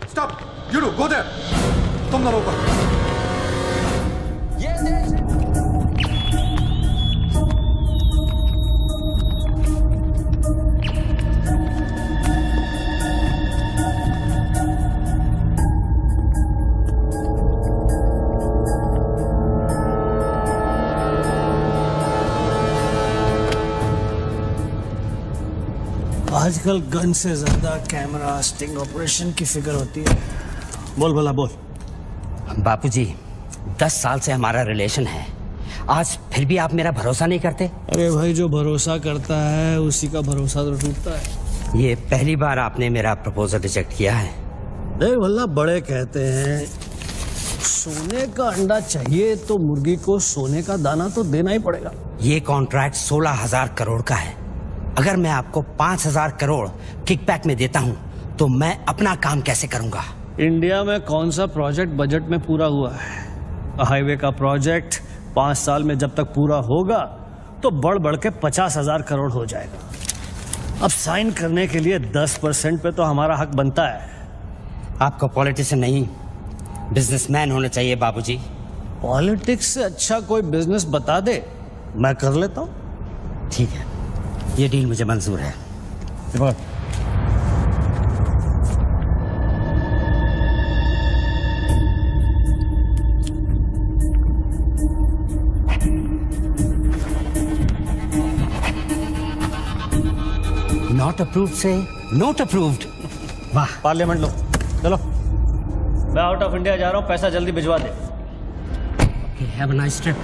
Stop! You two, go there! तुम दोनों ऊपर। आजकल गन से ज्यादा कैमरा स्टिंग ऑपरेशन की फिक्र होती है। बोल भला बोल। बापूजी, 10 साल से हमारा रिलेशन है, आज फिर भी आप मेरा भरोसा नहीं करते? अरे भाई, जो भरोसा करता है उसी का भरोसा तो टूटता है। ये पहली बार आपने मेरा प्रपोजल रिजेक्ट किया है। देख भला, बड़े कहते हैं सोने का अंडा चाहिए तो मुर्गी को सोने का दाना तो देना ही पड़ेगा। ये कॉन्ट्रैक्ट 16,000 करोड़ का है। अगर मैं आपको 5,000 करोड़ किकबैक में देता हूं तो मैं अपना काम कैसे करूंगा? इंडिया में कौन सा प्रोजेक्ट बजट में पूरा हुआ है? हाईवे का प्रोजेक्ट 5 साल में जब तक पूरा होगा तो बढ़ बढ़ के 50,000 करोड़ हो जाएगा। अब साइन करने के लिए 10% पे तो हमारा हक बनता है। आपको पॉलिटिशियन नहीं, बिजनेसमैन होना चाहिए बाबूजी। पॉलिटिक्स से अच्छा कोई बिजनेस बता दे, मैं कर लेता हूँ। ठीक है, ये डील मुझे मंजूर है। नॉट अप्रूव्ड से नॉट अप्रूव्ड। वाह, पार्लियामेंट लो। चलो, मैं आउट ऑफ इंडिया जा रहा हूँ, पैसा जल्दी भिजवा दे। Have a nice trip.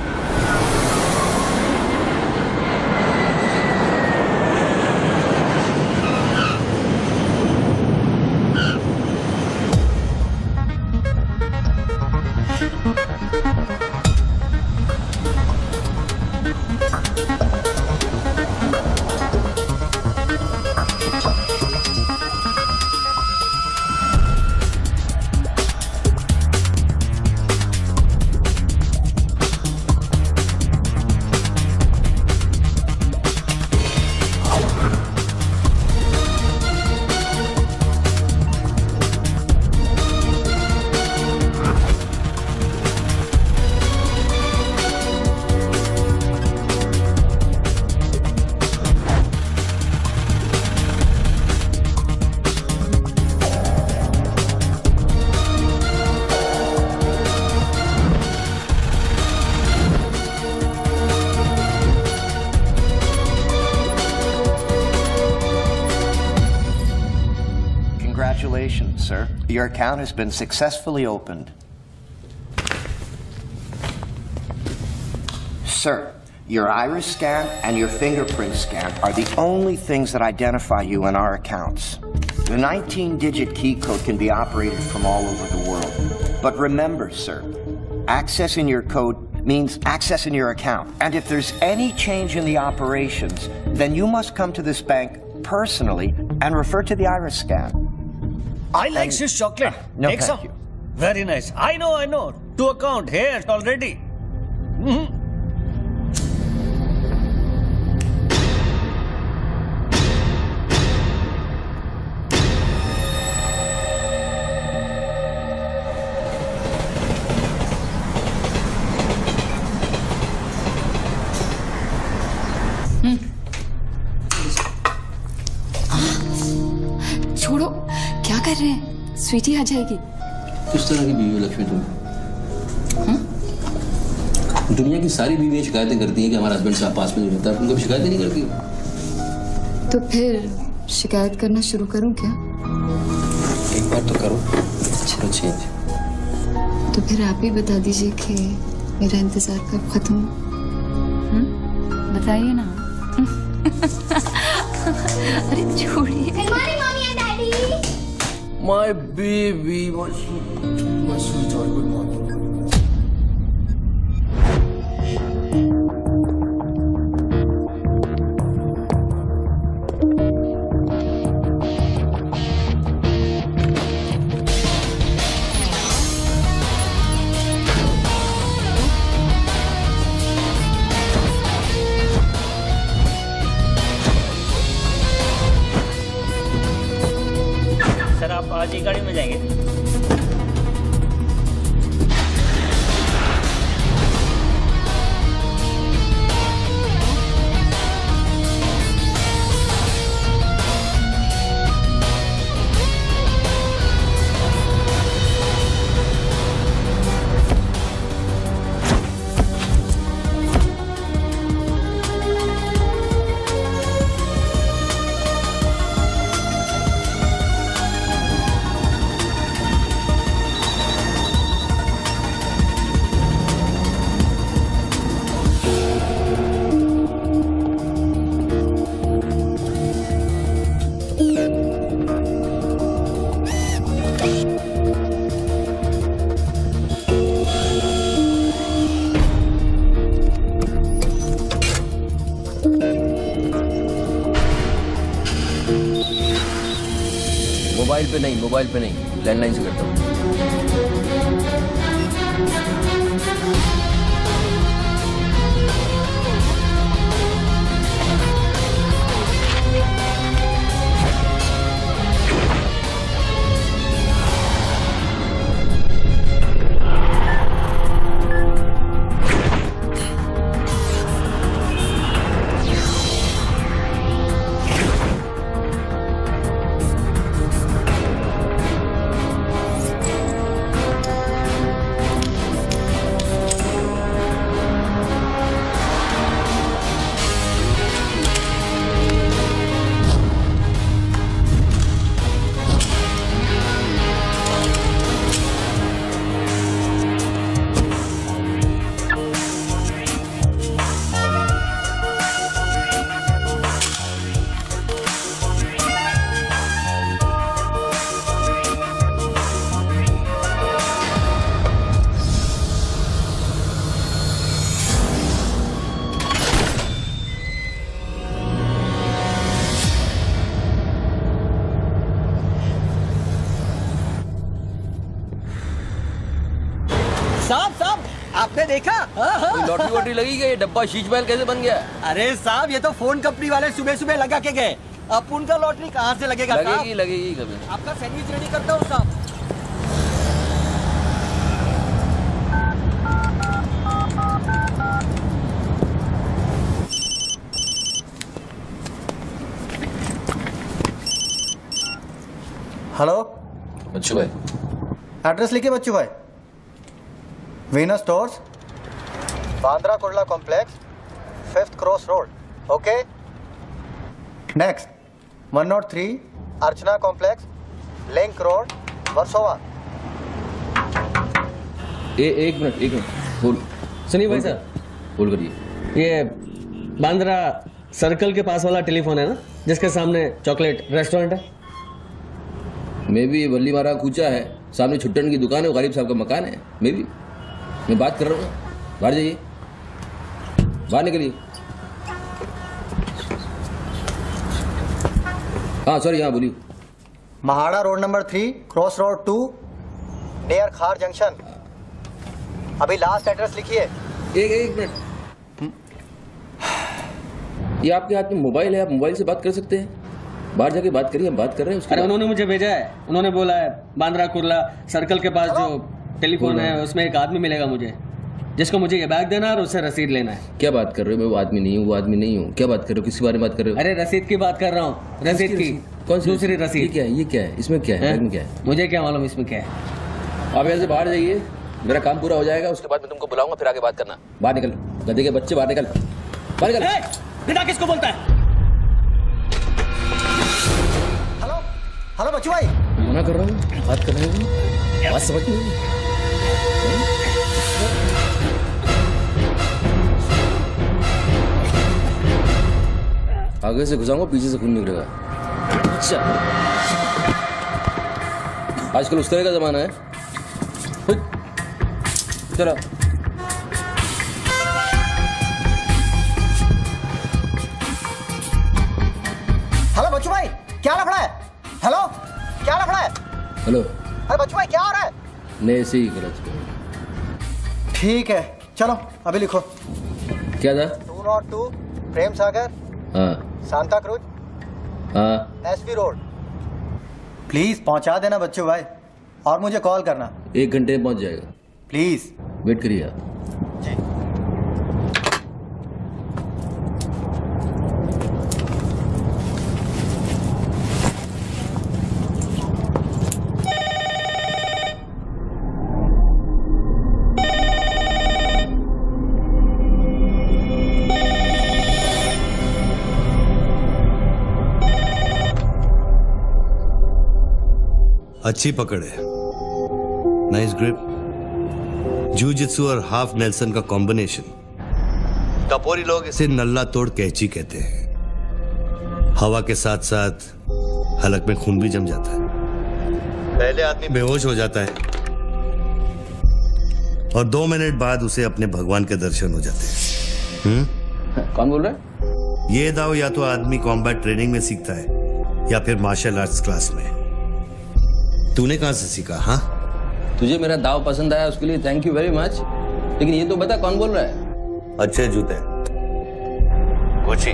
Congratulations, sir. Your account has been successfully opened. Sir, your iris scan and your fingerprint scan are the only things that identify you in our accounts. The 19-digit key code can be operated from all over the world. But remember, sir, accessing your code means accessing your account. And if there's any change in the operations, then you must come to this bank personally and refer to the iris scan. I like Swiss chocolate. No, Take thank some. you. Very nice. I know. To account here already. छोड़ो, क्या कर रहे हैं? स्वीटी आ जाएगी। किस तरह की बीवी हो लक्ष्मी तुम? दुनिया की सारी बीवियां शिकायतें करती हैं कि हमारा हस्बैंड साहब पास में नहीं रहता। तुम कभी शिकायतें नहीं करती हो? तो फिर शिकायत करना शुरू करूं क्या? एक बार तो करो, चलो चेंज। तो फिर आप ही बता दीजिए कि मेरा इंतजार कब खत्म हो? बताइए ना। अरे छोड़िए। My baby, my sweetheart, good morning. Mobile पे नहीं, लैंडलाइन से करता हूँ। साहब आपने देखा? कोई लॉटरी वॉटरी लगी गई, डब्बा शीश महल कैसे बन गया? अरे साहब ये तो फोन कंपनी वाले सुबह सुबह लगा के गए। अब उनका लॉटरी कहाँ से लगेगा साहब? लगेगी कभी। आपका सैंडविच रेडी करता हूँ साहब। हेलो, बच्चू भाई, एड्रेस लिखिए बच्चू भाई। Venus stores, Bandra Kurla complex, 5th cross road. Okay, next 103 अर्चना कॉम्प्लेक्स, लिंक रोड, वर्सोवा। एक मिनट बोल। सुनिए भाई साहब, बोल करिए। ये बांद्रा सर्कल के पास वाला टेलीफोन है ना, जिसके सामने चॉकलेट रेस्टोरेंट है? मे भी बल्ली मारा कूचा है, सामने छुट्टन की दुकान है, गरीब साहब का मकान है। मे भी मैं बात कर रहा हूँ, बाहर जाइए, बाहर निकलिए। हाँ सॉरी, हाँ बोलिए। MHADA road number 3 cross road 2 near खार जंक्शन। अभी लास्ट एड्रेस लिखिए। एक मिनट, ये आपके हाथ में मोबाइल है, आप मोबाइल से बात कर सकते हैं। बाहर जाके बात करिए, हम बात कर रहे हैं उसके। अरे उन्होंने मुझे भेजा है, उन्होंने बोला है बांद्रा कुर्ला सर्कल के पास जो टेलीफोन है उसमें एक आदमी मिलेगा मुझे, जिसको मुझे ये बैग देना है और उससे रसीद लेना है। क्या बात कर रहे हो? मैं वो आदमी नहीं हूँ, क्या बात कर रहे हो? किसके बारे में बात कर रहे हो? अरे रसीद की बात कर रहा हूँ, रसीद की। कौन सी दूसरी ये रसीद। क्या है? इसमें क्या है? बैग में क्या है? मुझे क्या मालूम इसमें क्या है। आप यहाँ से बाहर जाइए, मेरा काम पूरा हो जाएगा, उसके बाद मैं तुमको बुलाऊंगा, फिर आगे बात करना। बाहर निकल, गधे के बच्चे, बाहर निकल, बाहर निकल। बिना किसको बोलता है? हेलो हेलो बच्चू भाई, मना कर रहा हूँ, बात कर रहे हो, बात समझ नहीं। आगे से घुसाऊंगा, पीछे से खून निकलेगा। अच्छा, आजकल उस तरह का जमाना है। चलो हेलो बच्चू भाई, क्या लफड़ा है? हेलो, क्या लफड़ा है? हेलो, अरे बच्चू भाई क्या हो रहा है? नहीं ऐसे ही गलत। ठीक है, चलो अभी लिखो। क्या था? 202 प्रेम सागर, हाँ सांता क्रूज, हाँ, एसवी रोड। प्लीज पहुंचा देना बच्चू भाई, और मुझे कॉल करना 1 घंटे में पहुंच जाएगा। प्लीज। वेट करिए आप। जी। अच्छी पकड़ है, नाइस ग्रिप, जूजित्सु और हाफ नेल्सन का कॉम्बिनेशन। टपोरी लोग इसे नल्ला तोड़ कैची कहते हैं। हवा के साथ साथ हलक में खून भी जम जाता है। पहले आदमी बेहोश हो जाता है और 2 मिनट बाद उसे अपने भगवान के दर्शन हो जाते हैं। कौन बोल रहा है? ये दाव या तो आदमी कॉम्बैट ट्रेनिंग में सीखता है या फिर मार्शल आर्ट्स क्लास में। तूने कहां से सीखा? हाँ, तुझे मेरा दाव पसंद आया उसके लिए थैंक यू वेरी मच, लेकिन ये तो बता कौन बोल रहा है? अच्छे जूते, गुची,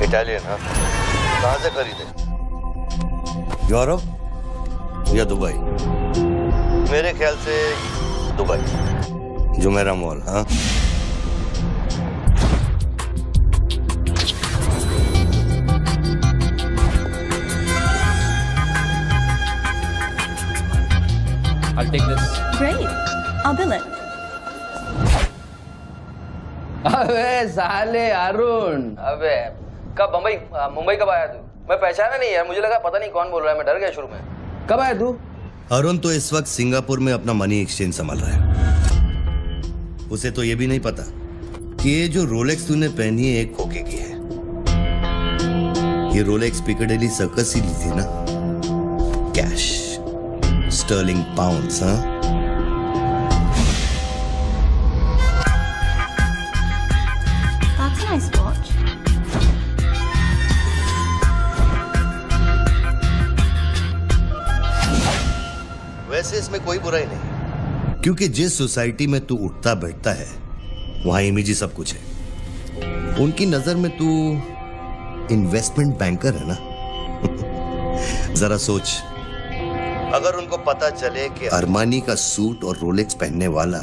इटालियन। हाँ, कहां से खरीदे? यूरोप या दुबई? मेरे ख्याल से दुबई, जुमेरा मॉल। हाँ, I'll take this. Great. I'll bill it. अबे साले अरुण, अबे कब मुंबई कब आया तू? मैं पहचाना नहीं यार, मुझे लगा पता नहीं कौन बोल रहा है, मैं डर गया शुरू में। कब आया तू? अरुण तो इस वक्त सिंगापुर में अपना मनी एक्सचेंज संभाल रहा है। उसे तो ये भी नहीं पता कि ये जो रोलेक्स तूने पहनी है एक खोखे की है। ये रोलेक्स पिकाडेली सर्कस ही ली थी ना, कैश, स्टर्लिंग पाउंड्स। हाँ, That's a nice watch. वैसे इसमें कोई बुराई नहीं, क्योंकि जिस सोसाइटी में तू उठता बैठता है वहां इमेज ही सब कुछ है। उनकी नजर में तू इन्वेस्टमेंट बैंकर है ना। जरा सोच, अगर उनको पता चले कि अरमानी का सूट और रोलेक्स पहनने वाला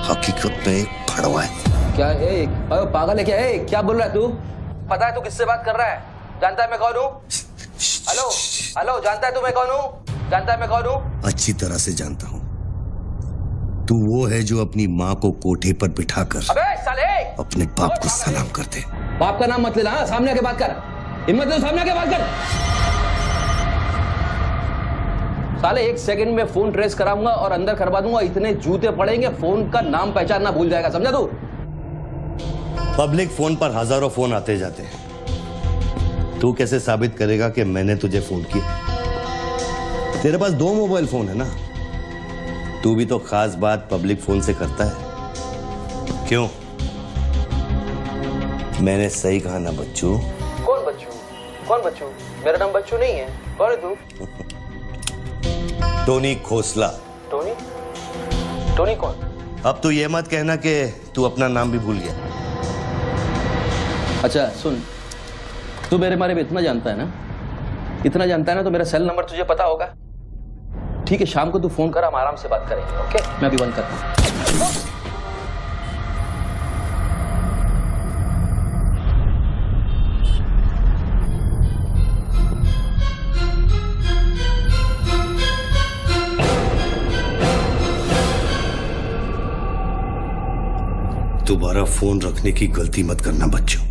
हकीकत में एक फड़वा है। क्या है? पागल है क्या? क्या बोल रहा है तू? पता है तू किससे बात कर रहा है? जानता है मैं कौन हूँ? हेलो हेलो, जानता है तू मैं कौन हूँ? जानता है मैं कौन हूँ? अच्छी तरह से जानता हूँ। तू वो है जो अपनी माँ को कोठे पर बिठाकर अबे साले अपने बाप को सलाम करते। बाप का नाम मत लेना, हाँ? सामने आके बात कर, हिम्मत है तो सामने आके बात कर। साले 1 सेकंड में फोन ट्रेस कराऊंगा और अंदर करवा दूंगा, इतने जूते पड़ेंगे फोन का नाम पहचानना भूल जाएगा, समझा तू? पब्लिक फोन पर हजारों फोन आते जाते हैं। तू कैसे साबित करेगा कि मैंने तुझे फोन किया? तेरे पास 2 मोबाइल फोन है ना। तू भी तो खास बात पब्लिक फोन से करता है, क्यों? मैंने सही कहा ना बच्चू? कौन बच्चू? कौन बच्चू? मेरा नाम बच्चू नहीं है। कौन है तू? टोनी खोसला। टोनी? टोनी कौन? अब तो ये मत कहना कि तू अपना नाम भी भूल गया। अच्छा सुन, तू मेरे बारे में इतना जानता है ना, इतना जानता है ना, तो मेरा सेल नंबर तुझे पता होगा। ठीक है, शाम को तू फोन कर, हम आराम से बात करेंगे। ओके, मैं अभी बंद करता हूँ। दोबारा फोन रखने की गलती मत करना बच्चों,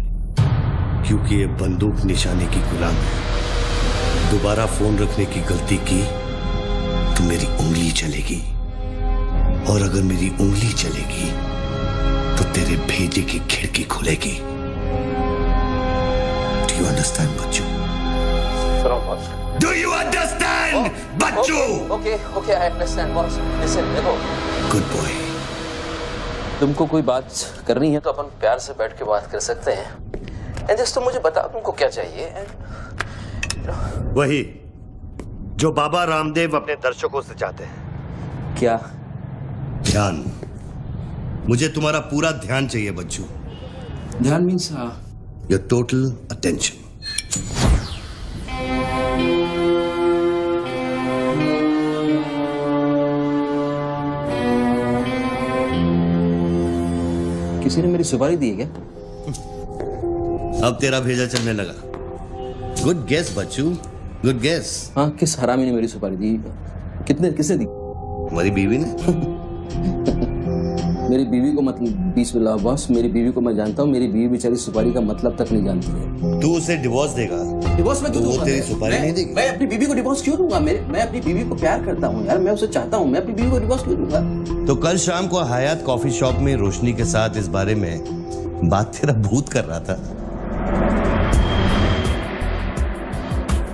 क्योंकि ये बंदूक निशाने की गुलाम है। दोबारा फोन रखने की गलती की तो मेरी उंगली चलेगी, और अगर मेरी उंगली चलेगी तो तेरे भेजे की खिड़की खुलेगी। डू यू अंडरस्टैंड बच्चों? डू यू अंडरस्टैंड बच्चों? Okay okay, I understand boss. Listen, देखो, गुड बॉय। तुमको कोई बात करनी है तो अपन प्यार से बैठ के बात कर सकते हैं। एंड जस्ट तुम मुझे बताओ तुमको क्या चाहिए। वही जो बाबा रामदेव अपने दर्शकों से चाहते हैं। क्या? ध्यान। मुझे तुम्हारा पूरा ध्यान चाहिए बच्चू। ध्यान मीन्स योर टोटल अटेंशन। किसी ने मेरी सुपारी दी है क्या? अब तेरा भेजा चलने लगा। गुड गेस बच्चू, गुड गेस। हाँ, किस हरामी ने मेरी सुपारी दी? किसने दी? तुम्हारी बीवी ने। मेरी बीवी को मतलब बिस्मिल्लाह बॉस, मेरी बीवी को मैं जानता हूँ। मेरी बीवी बेचारी सुपारी का मतलब तक नहीं जानती है। तू उसे डिवोर्स देगा? डिवोर्स में क्यों तो वो दूंगा? तेरी सुपारी नहीं देगी? मैं अपनी बीवी को डिवोर्स क्यों दूंगा? मैं अपनी बीवी को प्यार करता हूँ यार, मैं उसे चाहता हूँ। मैं अपनी बीवी को डिवोर्स क्यों दूंगा? तो कल शाम को हयात कॉफी शॉप में रोशनी के साथ इस बारे में बात तेरा भूत कर रहा था।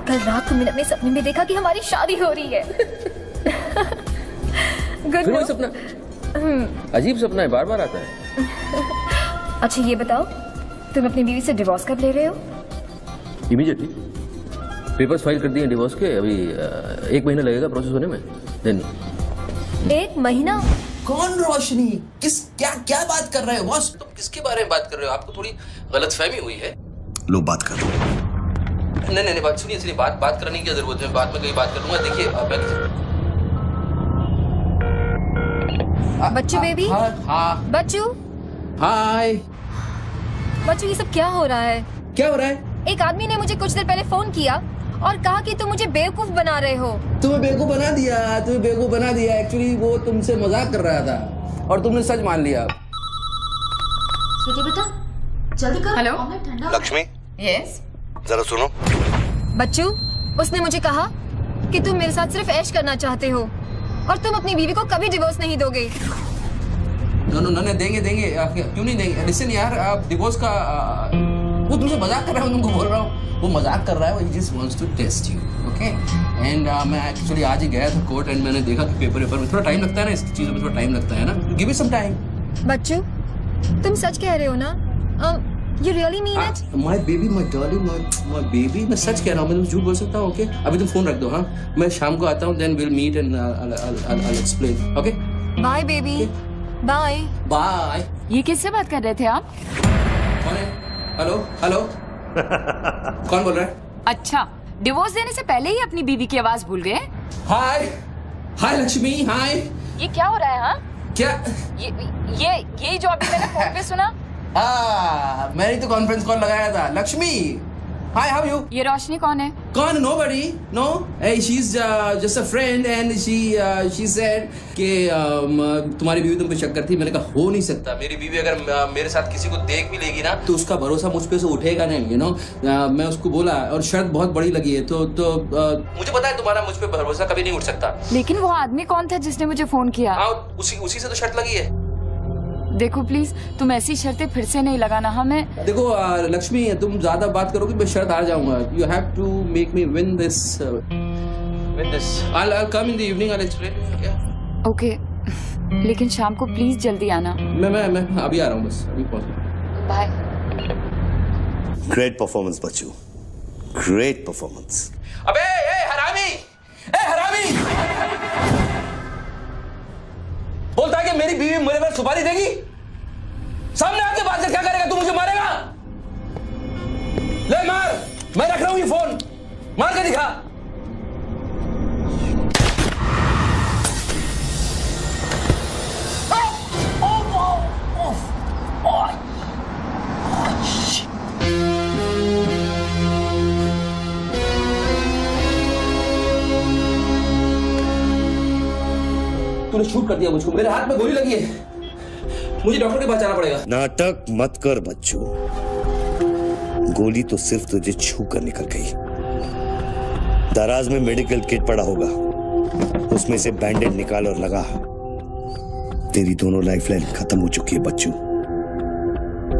कल रात को मैंने अपने सपने में देखा कि हमारी शादी हो रही है। गुड फिर वही सपना? अजीब सपना है, बार बार आता है। अच्छा ये बताओ, तुम अपनी बीवी से डिवोर्स कब ले रहे हो? इमीडिएटली। पेपर्स फाइल कर दिए डिवोर्स के, अभी 1 महीना लगेगा प्रोसेस होने में। देन 1 महीना? कौन रोशनी? क्या क्या बात कर रहे हो बॉस? तुम किसके बारे में बात कर रहे हो? आपको थोड़ी गलतफहमी हुई है। लो बात कर। नहीं बात सुनिए, बात करने की क्या जरूरत है? बाद में कहीं बात कर लूंगा। देखिए बच्चू बेबी। हाँ बच्चू। हाय। बच्चू ये सब क्या हो रहा है? क्या हो रहा है? एक आदमी ने मुझे कुछ देर पहले फोन किया और कहा कि तुम मुझे बेवकूफ बना रहे हो। तुम्हें बेवकूफ बना दिया। एक्चुअली वो तुमसे मजाक कर रहा था और तुमने सच मान लिया। स्वीटी बेटा जल्दी करो। हेलो लक्ष्मी, यस जरा सुनो। बच्चू, उसने मुझे कहा कि तुम मेरे साथ सिर्फ ऐश करना चाहते हो और तुम अपनी बीवी को कभी डिवोर्स नहीं दोगे। नो देंगे। क्यों नहीं देंगे? लिसन यार, आप डिवोर्स का वो तुमसे मजाक कर रहा हूँ, तुमको बोल रहा हूँ। वो मजाक कर रहा है, वो just wants to test you, okay? And मैं एक्चुअली आज ही गया था कोर्ट एंड मैंने देखा कि पेपर में थोड़ा टाइम लगता है ना, इस चीज़ों में थोड़ा टाइम लगता है ना। Give it some time. बच्चू, तुम सच कह रहे हो ना? You really mean it? My baby, my darling, my baby, मैं सच कह रहा हूँ। मैं तुम झूठ बोल सकता हूँ, ओके? अभी तुम फोन रख दो, हाँ? मैं शाम को आता हूँ, then we'll meet and I'll explain, okay? Bye baby. Bye. Bye. ये किससे बात कर रहे थे आप? कौन है? हेलो कौन बोल रहा है? अच्छा, डिवोर्स देने से पहले ही अपनी बीवी की आवाज भूल गए? हाय लक्ष्मी, हाय। ये क्या हो रहा है? हाँ क्या? ये जो अभी मैंने फोन पे सुना। मैंने तो कॉन्फ्रेंस कॉल लगाया था। Lakshmi, hi, how you? ये रोशनी कौन है? कौन? Nobody, no. She is just a friend and she said कि तुम्हारी बीवी तुम पे शक करती। मैंने कहा हो नहीं सकता, मेरी बीवी अगर मेरे साथ किसी को देख भी लेगी ना तो उसका भरोसा मुझ पे से उठेगा नहीं, यू नो। मैं उसको बोला और शर्त बहुत बड़ी लगी है, तो मुझे पता है तुम्हारा मुझ पे भरोसा कभी नहीं उठ सकता। लेकिन वो आदमी कौन था जिसने मुझे फोन किया? उसी से तो शर्त लगी है। देखो प्लीज, तुम ऐसी शर्तें फिर से नहीं लगाना। हमें देखो लक्ष्मी, तुम ज्यादा बात करोगे मैं शर्त हार जाऊंगा। You have to make me win this. I'll come in the evening, I'll explain. Yeah. Okay, लेकिन शाम को प्लीज जल्दी आना। मैं अभी आ रहा हूँ, बस अभी पहुंच। बाय। ग्रेट परफॉर्मेंस बच्चू, ग्रेट परफॉर्मेंस। अबे हरामी, बोलता है कि मेरी बीवी मेरे पर सुपारी देगी। सामने आके बात कर, क्या करेगा? तू मुझे मारेगा? ले मार, मैं रख रहा हूं ये फोन, मार के दिखा। तूने शूट कर दिया मुझको, मेरे हाथ में गोली लगी है, मुझे डॉक्टर के पास जाना पड़ेगा। नाटक मत कर बच्चू, गोली तो सिर्फ तुझे छू कर निकल गई। दराज में मेडिकल किट पड़ा होगा, उसमें से बैंडेज निकाल और लगा। तेरी दोनों लाइफलाइन खत्म हो चुकी है बच्चू।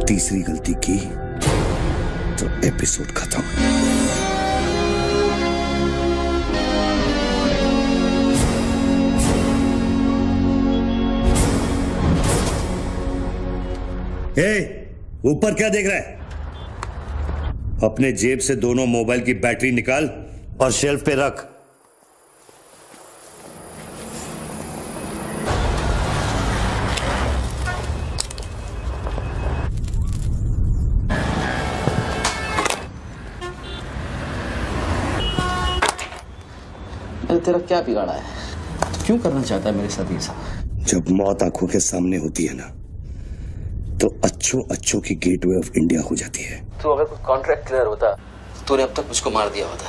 तीसरी गलती की तो एपिसोड खत्म। ऊपर क्या देख रहा है? अपने जेब से दोनों मोबाइल की बैटरी निकाल और शेल्फ पे रख। तेरा क्या बिगाड़ा है? क्यों करना चाहता है मेरे साथ ये सब? जब मौत आंखों के सामने होती है ना, तो अच्छों की गेटवे ऑफ इंडिया हो जाती है। तो अगर कुछ कॉन्ट्रैक्ट क्लियर होता तूने अब तक मुझको मार दिया होता।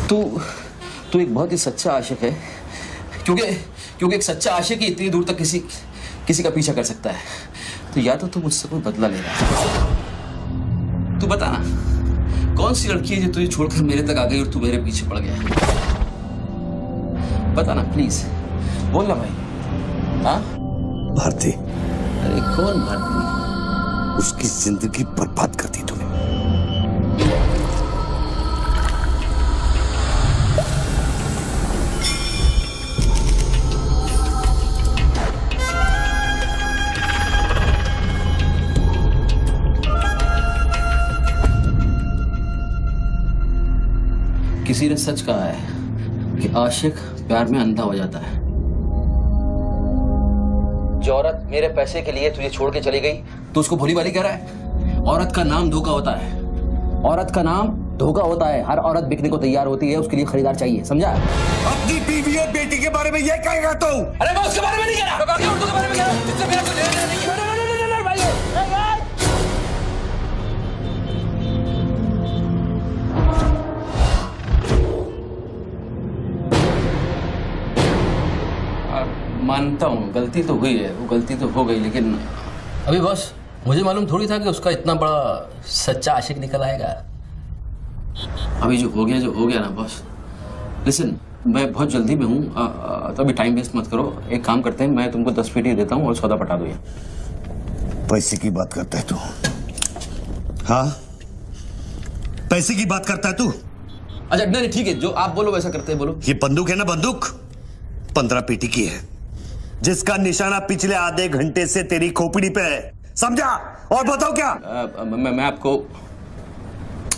तू एक बहुत ही सच्चा आशिक है, क्योंकि एक सच्चा आशिक ही इतनी दूर तक किसी का पीछा कर सकता है। तो या तो तू मुझसे कोई बदला ले रहा है। तू बता ना, कौन सी लड़की है जो तुझे छोड़कर मेरे तक आ गई और तू मेरे पीछे पड़ गया? बता ना प्लीज, बोल ना भाई। हाँ भारती। अरे कौन भारती? उसकी जिंदगी बर्बाद कर दी तूने। किसी ने सच कहा है कि आशिक प्यार में अंधा हो जाता है। जो औरत मेरे पैसे के लिए तुझे छोड़ के चली गई तो उसको भोली भाली कह रहा है। औरत का नाम धोखा होता है, औरत का नाम धोखा होता है। हर औरत बिकने को तैयार होती है, उसके लिए खरीदार चाहिए, समझा? अपनी बीवी और बेटी के बारे में ये कहेगा तू? अरे मैं उसके बारे में नहीं कह रहा, मैं उर्दू के बारे में कह रहा हूं, जिससे मेरा कोई लेना नहीं है। मानता हूँ गलती तो हुई है, वो गलती तो हो गई, लेकिन अभी बॉस मुझे मालूम थोड़ी था कि उसका इतना बड़ा सच्चा आशिक निकल आएगा। अभी जो हो गया ना बॉस। लिसन, मैं बहुत जल्दी में हूँ, तो अभी टाइम वेस्ट मत करो। एक काम करते हैं, मैं तुमको 10 पेटी देता हूँ और सौदा पटा दो। ये पैसे की बात करता है तू? हाँ, पैसे की बात करता है तू? अच्छा नहीं ठीक है, जो आप बोलो वैसा करते हैं, बोलो। ये बंदूक है ना, बंदूक 15 पेटी की है, जिसका निशाना पिछले आधे घंटे से तेरी खोपड़ी पे है, समझा? और बताओ क्या? मैं आपको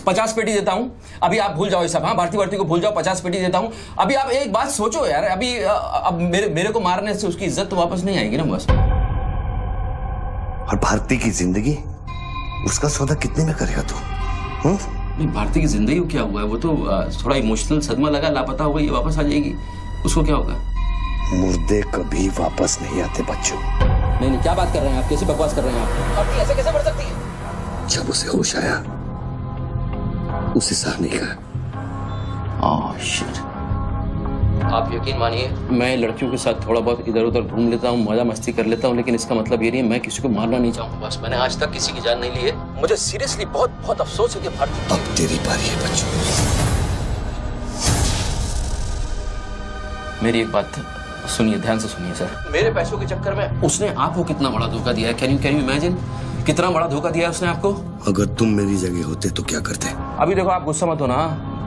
50 पेटी देता हूं। अभी आप भूल जाओ ये सब। हाँ, भारती को भूल जाओ, 50 पेटी देता हूं। अभी आप एक बात सोचो यार, अभी अब मेरे को मारने से उसकी इज्जत तो वापस नहीं आएगी ना बस। और भारती की जिंदगी, उसका सौदा कितने में करेगा तू? नहीं, भारती की जिंदगी को क्या हुआ है? वो तो थोड़ा इमोशनल सदमा लगा, लापता हो गई, वापस आ जाएगी। उसको क्या होगा? मुर्दे कभी वापस नहीं आते बच्चों। नहीं, क्या बात कर रहे हैं आप? कैसे बकवास कर रहे हैं आप? भारती ऐसे कैसे बढ़ सकती है? जब उसे होश आया, उसे सहने का। शिट। आप यकीन मानिए, मैं लड़कियों के साथ थोड़ा बहुत इधर उधर घूम लेता हूँ, मजा मस्ती कर लेता हूँ, लेकिन इसका मतलब ये नहीं है मैं किसी को मारना नहीं चाहूंगा। बस मैंने आज तक किसी की जान नहीं ली है। मुझे सीरियसली बहुत बहुत अफसोस है कि भारती। अब तेरी बारी है बच्चों। मेरी एक बात सुनिए, ध्यान से सुनिए सर। मेरे पैसों के चक्कर में उसने आपको कितना बड़ा धोखा दिया है। कैन यू इमेजिन कितना बड़ा धोखा दिया है उसने आपको? अगर तुम मेरी जगह होते तो क्या करते? अभी देखो, आप गुस्सा मत होना,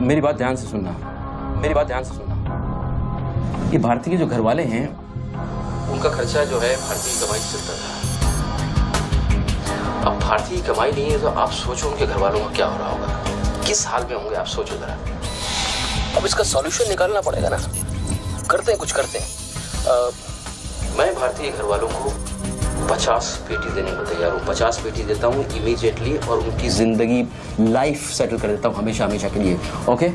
मेरी बात ध्यान से सुनना, मेरी बात ध्यान से सुनना। ये भारती के जो घर वाले हैं, उनका खर्चा जो है भारती की कमाई से चलता था। अब भारती की कमाई नहीं है तो आप सोचो उनके घर वालों का क्या हो रहा होगा, किस हाल में होंगे, आप सोचो जरा। अब इसका सॉल्यूशन निकालना पड़ेगा ना। करते हैं, कुछ करते हैं। मैं भारतीय घर वालों को 50 पेटी देने को तैयार हूँ। 50 पेटी देता हूँ इमीडिएटली, और उनकी जिंदगी लाइफ सेटल कर देता हूँ हमेशा हमेशा के लिए। ओके?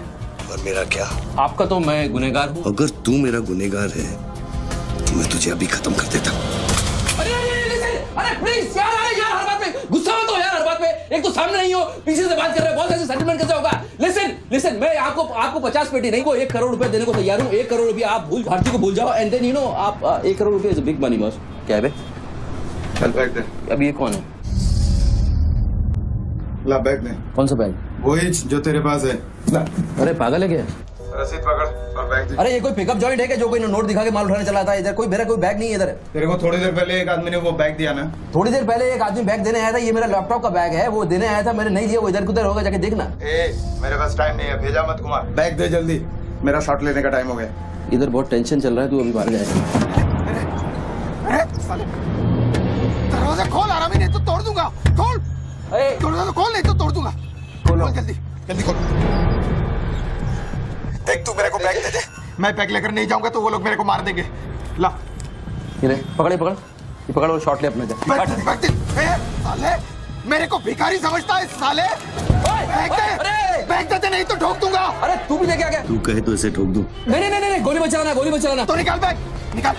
और मेरा क्या? आपका तो मैं गुनहगार हूँ। अगर तू मेरा गुनहगार है तो मैं तुझे अभी खत्म कर देता हूँ। अरे प्लीज यार, यार हर बात पे गुस्सा मत हो यार, हर बात पे। एक तो सामने नहीं हो, पीछे से बात कर रहे हो, बहुत ऐसे सेटलमेंट कैसे होगा? लिसन, मैं आपको 50 पेटी नहीं, को 1 करोड़ रुपए देने को तैयार हूँ। 1 करोड़ रुपया आप भारती को भूल जाओ, एंड देन आप 1 करोड़ रुपये is a big money boss. क्या है बे? चल बैग दे। अब ये कौन है? ला बैग दे। कौन सा बैग? वही जो तेरे पास है। ला। अरे पागल है क्या? रसीद पकड़ और बैग दे। अरे ये कोई पिकअप जॉइंट है क्या जो कोई नोट दिखा के माल उठाने चला था? इधर कोई मेरा कोई बैग नहीं है इधर। तेरे को थोड़ी देर पहले एक आदमी ने वो बैग दिया ना? थोड़ी देर पहले एक आदमी बैग देने आया था। ये मेरा लैपटॉप का बैग है, वो देने आया था, मैंने नहीं दिया। वो इधर उधर होगा, जाके देखना। मेरे पास टाइम नहीं है, भेजा मत कुमार। बैग दे जल्दी, मेरा शॉट लेने का टाइम हो गया। इधर बहुत टेंशन चल रहा है, तू अभी बाहर जाएगा। दरवाजा खोल, आराम ही नहीं तो तोड़ दूंगा। खोल, दरवाजा खोल, नहीं तो तोड़ दूंगा। खोल जल्दी, जल्दी खोल। देख, तू मेरे को बैग दे दे। मैं बैग लेकर नहीं जाऊंगा तो वो लोग मेरे को मार देंगे। ला, ये पकड़ और शॉट ले अपने से। साले, मेरे को भिखारी समझता है साले। बैग दे दे, नहीं तो ठोक दूंगा। अरे तू भी लेके आ गया? तू कहे तो इसे ठोक दूं? नहीं, गोली मत चलाना। तो निकाल बैग, निकाल।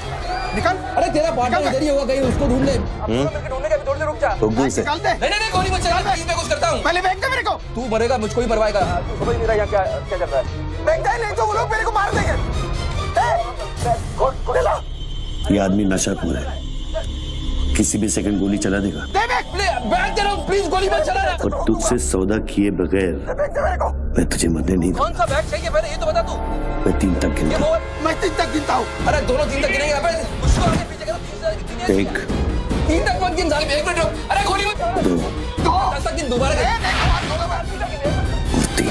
अरे तेरा पार्टनर इधर ही होगा, कहीं उसको ढूंढ ले। ढूंढने का भी थोड़ी देर रुक जा। ठोक दूं इसे? निकाल दे। नहीं, गोली मत चला, मैं कुछ करता हूँ। पहले बैग दे मेरे को। तू मरेगा, मुझको ही मरवाएगा। समझ नहीं रहा यहाँ क्या चल रहा है। बैग दे, नहीं तो वो लोग मेरे को मार देंगे। ये आदमी नशाखोर है, किसी भी सेकंड गोली चला देगा। बैग दे रहा हूँ, प्लीज गोली मत चलाना। और तुझसे सौदा किए बगैर मैं तुझे मरने नहीं दूंगा। कौन सा बैग चाहिए पहले ये तो बता तू। मैं 3 तक गिनता हूँ। मैं 3 तक गिनता हूँ। अरे दोनों 3 तक गिनेंगे। उसको आगे पीछे करो। 1 3 तक मत गिन साले, 1 मिनट रुक। अरे गोली मत। 2 10 तक गिन दोबारा। 3।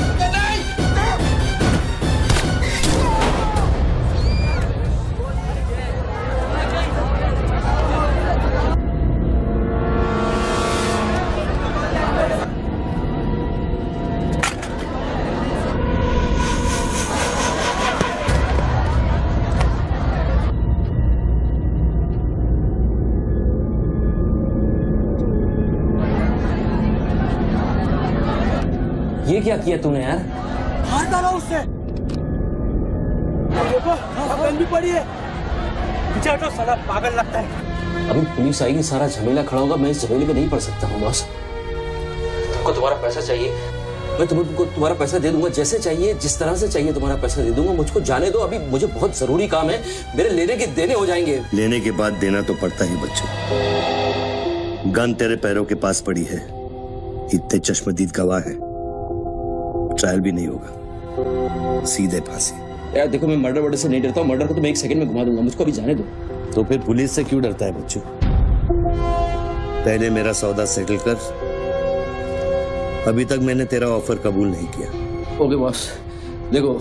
ये क्या किया तूने यार? मार डाला उससे। देखो गन भी पड़ी है। पीछे हटो, साला पागल लगता है। अभी पुलिस आएगी, सारा झमेला खड़ा होगा। मैं इस झमेले में नहीं पड़ सकता हूँ बॉस। तुमको तुम्हारा पैसा चाहिए, मैं तुमको तुम्हारा पैसा दे दूंगा। जैसे चाहिए, जिस तरह से चाहिए तुम्हारा पैसा दे दूंगा। मुझको जाने दो, अभी मुझे बहुत जरूरी काम है। मेरे लेने के देने हो जाएंगे। लेने के बाद देना तो पड़ता ही बच्चों। गन तेरे पैरों के पास पड़ी है, इतने चश्मदीद गवाह है, ट्रायल भी नहीं होगा, सीधे फांसी। यार देखो, मैं मर्डर से नहीं डरता हूँ। मर्डर को तो मैं 1 सेकंड में घुमा दूंगा। मुझको अभी जाने दो। तो फिर पुलिस से क्यों डरता है बच्चों? पहले मेरा सौदा सेटल कर। अभी तक मैंने तेरा ऑफर कबूल नहीं किया। ओके बॉस, देखो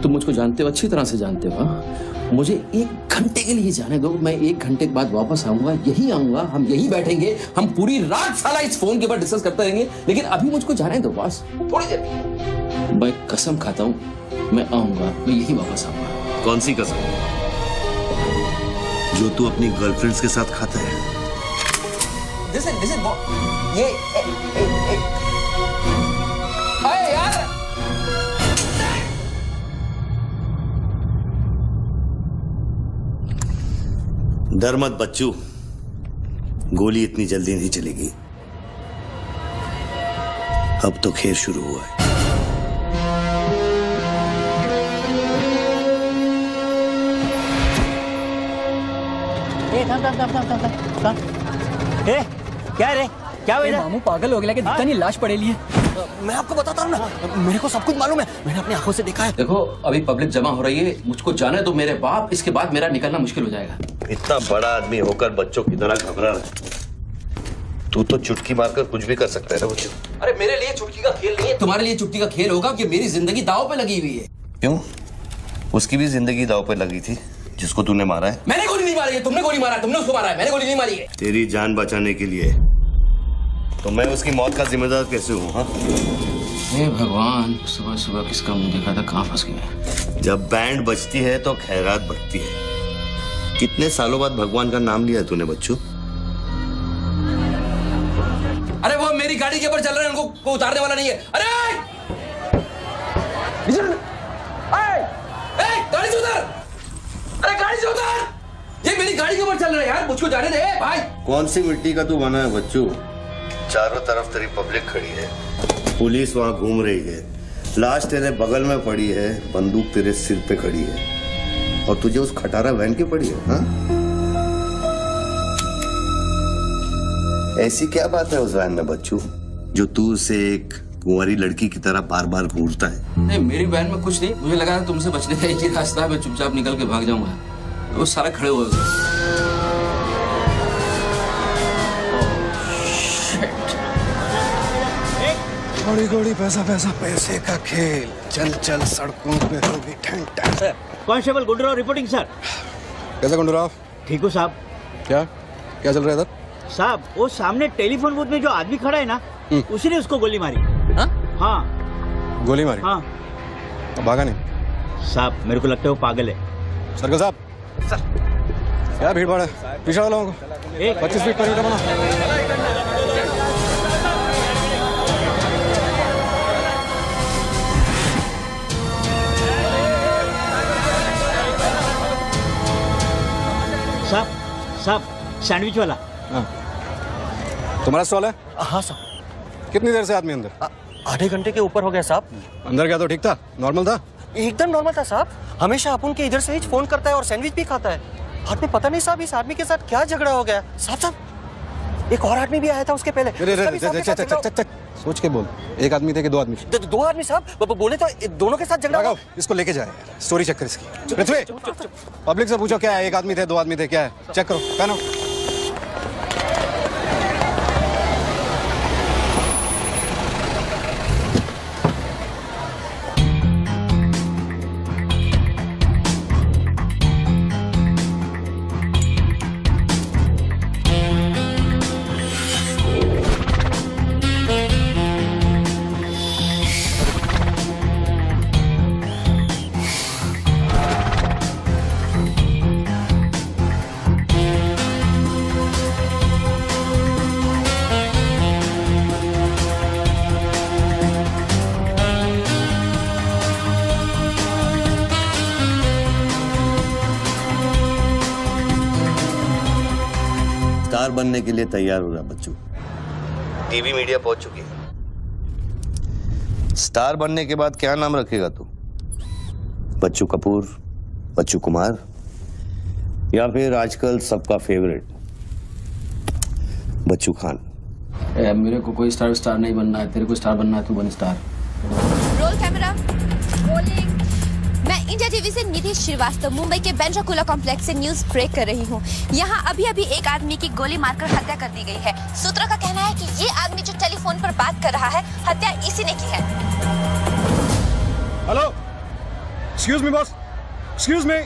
तुम मुझको जानते हो, अच्छी तरह से जानते हो। हाँ? मुझे 1 घंटे के लिए जाने दो। मैं 1 घंटे के बाद वापस आऊंगा, यही आऊंगा, हम यही बैठेंगे, हम पूरी रात साला इस फोन के ऊपर डिस्कस करते रहेंगे। लेकिन अभी मुझको जाने दो बॉस, थोड़ी देर। मैं कसम खाता हूँ, मैं आऊंगा, मैं यही वापस आऊंगा। कौन सी कसम? जो तू अपनी गर्लफ्रेंड्स के साथ खाता है? ये अरे यार, डर मत बच्चू, गोली इतनी जल्दी नहीं चलेगी। अब तो खेल शुरू हुआ है। क्या रे, क्या हुआ? मामू पागल हो गया कि दिखता नहीं, लाश पड़ेली है। मैं आपको बताता हूँ ना, मेरे को सब कुछ मालूम है, मैंने अपनी आंखों से देखा है। देखो अभी पब्लिक जमा हो रही है, मुझको जाने दो मेरे बाप। इसके बाद मेरा निकलना मुश्किल हो जाएगा। इतना बड़ा आदमी होकर बच्चों की तरह घबरा रहा है। तू तो चुटकी मारकर कुछ भी कर सकता है ना बच्चों। अरे मेरे लिए चुटकी का खेल नहीं है, तुम्हारे लिए चुटकी का खेल होगा कि मेरी जिंदगी दांव पे लगी हुई है। क्यों? उसकी भी जिंदगी दांव पे लगी थी, जिसको तूने मारा है। मैंने गोली नहीं मारी है, तुमने गोली मारा है, तुमने उसको मारा है, मैंने गोली नहीं मारी है। तेरी जान बचाने के लिए तो मैं उसकी मौत का जिम्मेदार कैसे हूँ? हाँ, हे भगवान, सुबह सुबह किसका मुंह देखा था, कहाँ फंस गए। जब बैंड बजती है तो खैरात बढ़ती है। कितने सालों बाद भगवान का नाम लिया तूने बच्चों? अरे वो मेरी गाड़ी के ऊपर चल रहे हैं, उनको उतारने वाला नहीं है। अरे गाड़ी से उतर! अरे गाड़ी से उतर! ये मेरी गाड़ी के ऊपर चल रहा है यार, मुझको जाने दे भाई। कौन सी मिट्टी का तू बना है बच्चू? चारों तरफ तेरी पब्लिक खड़ी है, पुलिस वहां घूम रही है, लाश तेरे बगल में पड़ी है, बंदूक तेरे सिर पे खड़ी है, और तुझे उस खटारा वैन की पड़ी है। हाँ? ऐसी क्या बात है उस वैन में बच्चू, जो तू उसे एक कुंवारी लड़की की तरह बार बार घूरता है? नहीं, मेरी वैन में कुछ नहीं। मुझे लगा था तुमसे बचने का एक ही रास्ता है, मैं चुपचाप निकल के भाग जाऊंगा। वो सारे खड़े हुए थे। घोड़ी घोड़ी पैसा पैसा पैसे का खेल, चल चल सड़कों पे होगी ठंड ठंड। Constable Gundurao reporting sir. कैसा गुंडूराव? ठीक हो साहब। क्या क्या चल रहा है इधर? साहब वो सामने टेलीफोन बूथ में जो आदमी खड़ा है ना, उसी ने उसको गोली मारी। हाँ गोली मारी? हाँ। अब भागा नहीं? साहब मेरे को लगता है वो पागल है। सर्कल साहब, सर क्या भीड़ भाड़ है? पीछे वालों को 25 फीट पर बना। साहब सैंडविच वाला। तुम्हारा स्टॉल है? हाँ साहब। कितनी देर से आदमी अंदर? आधे घंटे के ऊपर हो गया साहब। अंदर क्या तो ठीक था, नॉर्मल था? एकदम नॉर्मल था साहब। हमेशा अपन के इधर से ही फोन करता है और सैंडविच भी खाता है। आपने पता नहीं साहब इस आदमी के साथ क्या झगड़ा हो गया। साहब एक और आदमी भी आया था उसके पहले। सोच के बोल, एक आदमी थे कि 2 आदमी? 2 आदमी साहब, बोले तो दोनों के साथ झगड़ा। इसको लेके जाए, स्टोरी चेक कर इसकी। पृथ्वी, पब्लिक से पूछो क्या है, 1 आदमी थे 2 आदमी थे, क्या है? चेक करो, पहनो। बनने के लिए तैयार हो रहा बच्चू। टीवी मीडिया पहुंच चुकी है। स्टार बनने के बाद क्या नाम रखेगा तू? बच्चू कपूर, बच्चू कुमार, या फिर आजकल सबका फेवरेट बच्चू खान? मेरे को कोई स्टार नहीं बनना है, तेरे को स्टार बनना है, तू बन स्टार। Roll camera, rolling. मैं इंडिया टीवी से निधि श्रीवास्तव मुंबई के बेंड्रा कुला कॉम्प्लेक्स से न्यूज ब्रेक कर रही हूँ। यहाँ अभी एक आदमी की गोली मारकर हत्या कर दी गई है। सूत्रों का कहना है कि ये आदमी जो टेलीफोन पर बात कर रहा है, हत्या इसी ने की है। Hello, excuse me boss, excuse me.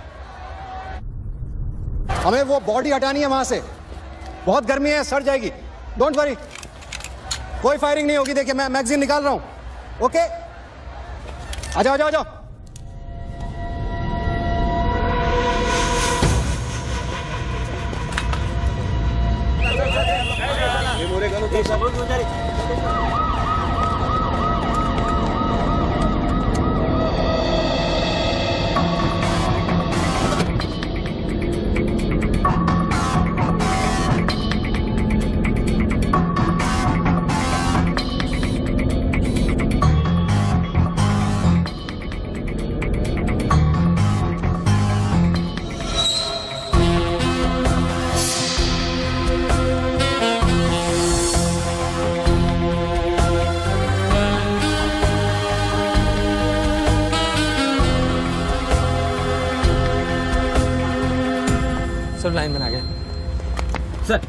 हमें वो बॉडी हटानी है वहां से, बहुत गर्मी है, सड़ जाएगी। डोंट वरी, कोई फायरिंग नहीं होगी। देखिए मैं मैगजीन निकाल रहा हूं। ओके, आ जाओ आ जाओ आ जाओ। सब लाइन बना गए सर।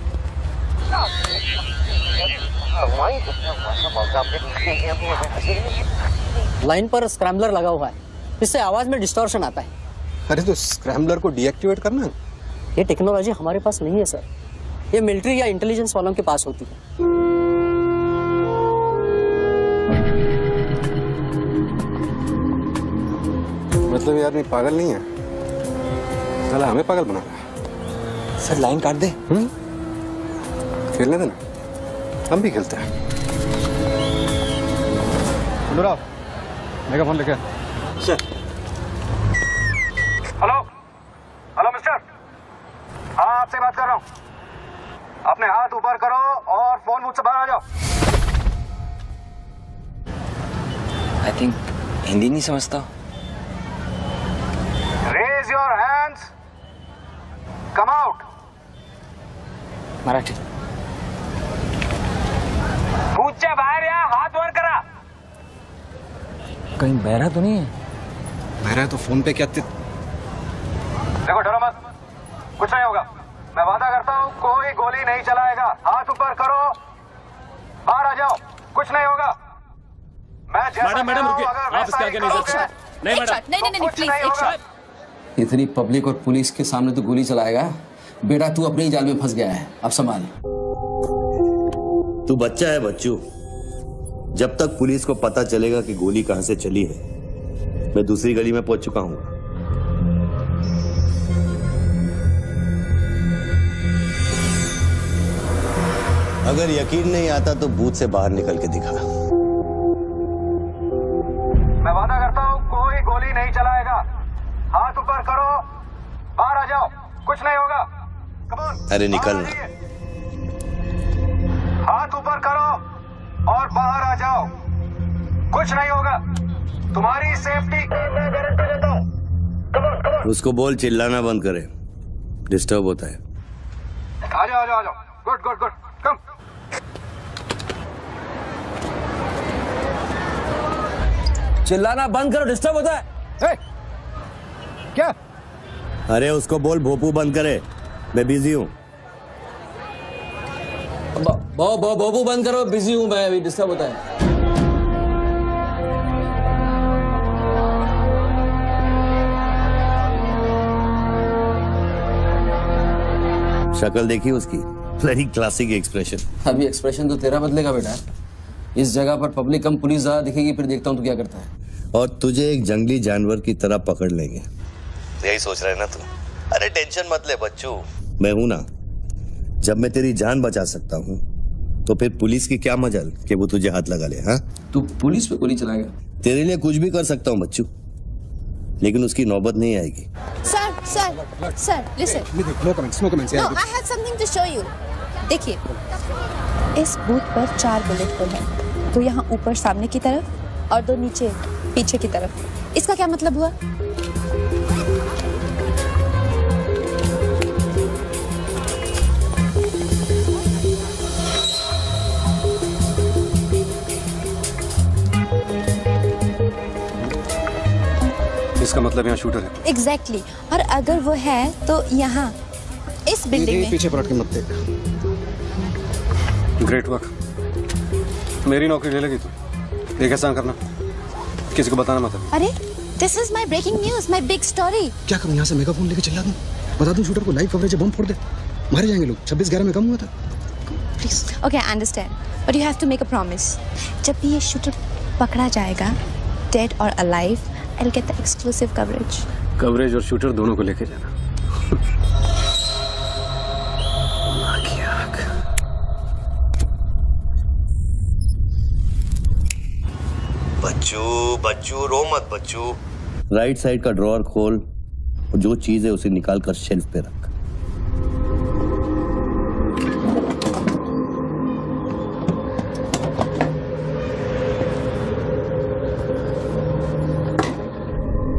लाइन पर स्क्रैम्बलर लगा हुआ है, इससे आवाज में डिस्टॉर्शन आता है। अरे तो स्क्रैम्बलर को डीएक्टिवेट करना है। ये टेक्नोलॉजी हमारे पास नहीं है सर, ये मिलिट्री या इंटेलिजेंस वालों के पास होती है। मतलब ये आदमी पागल नहीं है, साला हमें पागल बना रहा है। सर लाइन काट दे। खेलने देना, हम भी खेलते हैं। अनुराग, मेगाफोन लेके। सर। हेलो हेलो मिस्टर, हाँ आपसे बात कर रहा हूँ। अपने हाथ ऊपर करो और फोन मुझसे बाहर आ जाओ। आई थिंक हिंदी नहीं समझता। Raise your hands, come out. Marathi. पूछा बाहर या हाथ ऊपर करा। कहीं बहरा तो नहीं है? बहरा है तो फोन पे क्या देखो, डरो मत, कुछ नहीं होगा। मैं वादा करता हूँ कोई गोली नहीं चलाएगा। हाथ ऊपर करो, बाहर आ जाओ, कुछ नहीं होगा। मैं मैडम रुकिए, आप इसके आगे नहीं जा सकते। नहीं मैडम, नहीं प्लीज एक शॉट। इतनी पब्लिक और पुलिस के सामने तो गोली चलाएगा? बेटा तू अपने ही जाल में फंस गया है, अब संभाल। तू बच्चा है बच्चू। जब तक पुलिस को पता चलेगा कि गोली कहां से चली है, मैं दूसरी गली में पहुंच चुका हूं। अगर यकीन नहीं आता तो बूथ से बाहर निकल के दिखा। मैं वादा करता हूँ कोई गोली नहीं चलाएगा। हाथ ऊपर करो, बाहर आ जाओ, कुछ नहीं होगा। अरे निकलना। हाथ ऊपर करो और बाहर आ जाओ, कुछ नहीं होगा। तुम्हारी सेफ्टी मैं गारंटी देता हूँ। उसको बोल चिल्लाना बंद करे, डिस्टर्ब होता है। आ जाओ आ जाओ आ जाओ, गुड गुड गुड, कम। चिल्लाना बंद करो, डिस्टर्ब होता है। क्या? अरे उसको बोल भोपू बंद करे, मैं बिजी हूँ। बाबू बंद करो, बिजी हूँ मैं, अभी डिस्टर्ब होता है। शक्ल देखी उसकी, वेरी क्लासिक एक्सप्रेशन। अभी एक्सप्रेशन तो तेरा बदलेगा बेटा। इस जगह पर पब्लिक कम, पुलिस ज्यादा दिखेगी, फिर देखता हूँ तू क्या करता है। और तुझे एक जंगली जानवर की तरह पकड़ लेंगे, यही सोच रहा है ना तू? अरे टेंशन मत ले बच्चू, मैं हूं ना। जब मैं तेरी जान बचा सकता हूं तो फिर पुलिस की क्या मजाल कि वो तुझे हाथ लगा ले। हाँ, तू पुलिस पे गोली चलाएगा? तेरे लिए कुछ भी कर सकता हूं बच्चू, लेकिन उसकी नौबत नहीं आएगी। Sir, listen. No comments, no comments. No, I have something to show you. देखिए, इस बूथ पर 4 बुलेट होल है, 2 यहाँ ऊपर सामने की तरफ और 2 नीचे पीछे की तरफ। इसका क्या मतलब हुआ? इसका मतलब यहाँ शूटर है। एग्जैक्टली और अगर वो है तो यहाँ इस बिल्डिंग में। पीछे पलट के मत देख। Great work. मेरी नौकरी ले लेगी तू। एक एहसान करना, किसी को बताना मत। अरे this is my breaking news, my big story. क्या करूँ, यहाँ से मेगाफोन लेके चिल्ला दूँ, बता दूँ शूटर को लाइव कवरेज है, बम फोड़ दे, मारे जाएंगे लोग। 26/11 में कम हुआ था। Please okay, I understand, but you have to make a promise. जब भी ये शूटर पकड़ा जाएगा, डेड और alive, I will get the exclusive coverage. Coverage और शूटर दोनों को लेके जाना। बच्चू रो मत बच्चू। राइट साइड का ड्रॉअर खोल और जो चीज है उसे निकाल कर शेल्फ पे रख।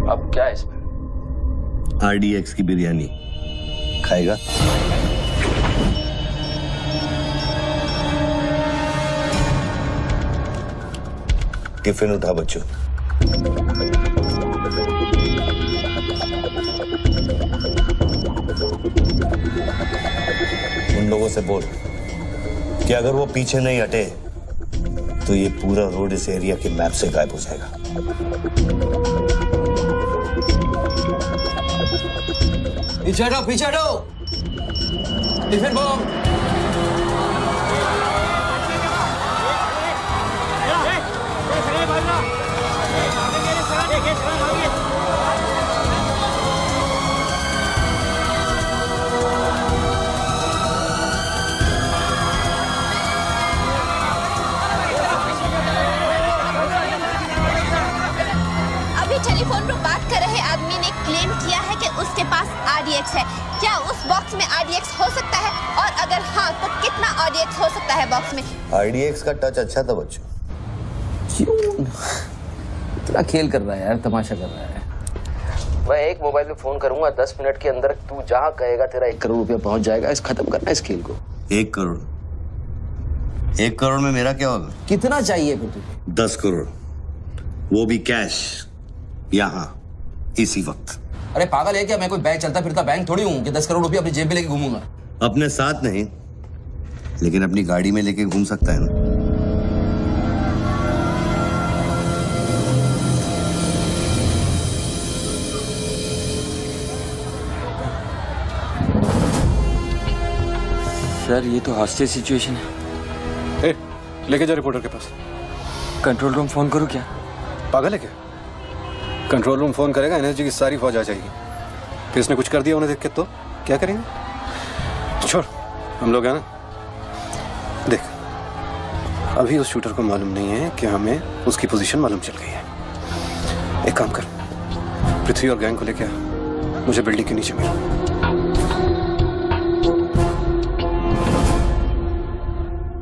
अब क्या है इसमें? RDX की बिरयानी खाएगा? टिफिन उठा बच्चों। उन लोगों से बोल कि अगर वो पीछे नहीं हटे तो ये पूरा रोड इस एरिया के मैप से गायब हो जाएगा। पीछे हटो, पीछे हटो। Tiffin bomb. टेलीफोन पर बात कर रहे आदमी ने क्लेम किया है कि उसके पास RDX है। क्या उस बॉक्स में RDX हो सकता है, और अगर हाँ तो कितना RDX हो सकता है बॉक्स में? RDX का टच अच्छा था बच्चों। क्यों इतना खेल कर रहा है यार, तमाशा कर रहा है। मैं एक मोबाइल पे फोन करूंगा, 10 मिनट के अंदर तू जहां कहेगा तेरा 1 करोड़ रुपया पहुंच जाएगा। इस खत्म करना है इस खेल को। 1 करोड़? 1 करोड़ में मेरा क्या होगा? कितना चाहिए फिर तुझे? 10 करोड़, वो भी कैश, यहाँ इसी वक्त। अरे पागल है क्या? मैं कोई बैग चलता फिरता बैंक थोड़ी हूँ कि 10 करोड़ रुपया अपनी जेब में लेके घूमूंगा। अपने साथ नहीं, लेकिन अपनी गाड़ी में लेके घूम सकता है ना। सर ये तो हॉस्टेज सिचुएशन है। लेके जा रिपोर्टर के पास। कंट्रोल रूम फोन करूँ क्या? पागल है क्या? कंट्रोल रूम फोन करेगा, एनर्जी की सारी फौज आ जाएगी। फिर इसने कुछ कर दिया उन्हें देख के तो क्या करेंगे? छोड़, हम लोग हैं ना। देख, अभी उस शूटर को मालूम नहीं है कि हमें उसकी पोजीशन मालूम चल गई है। एक काम कर, पृथ्वी और गैंग को लेके आ, मुझे बिल्डिंग के नीचे मिल।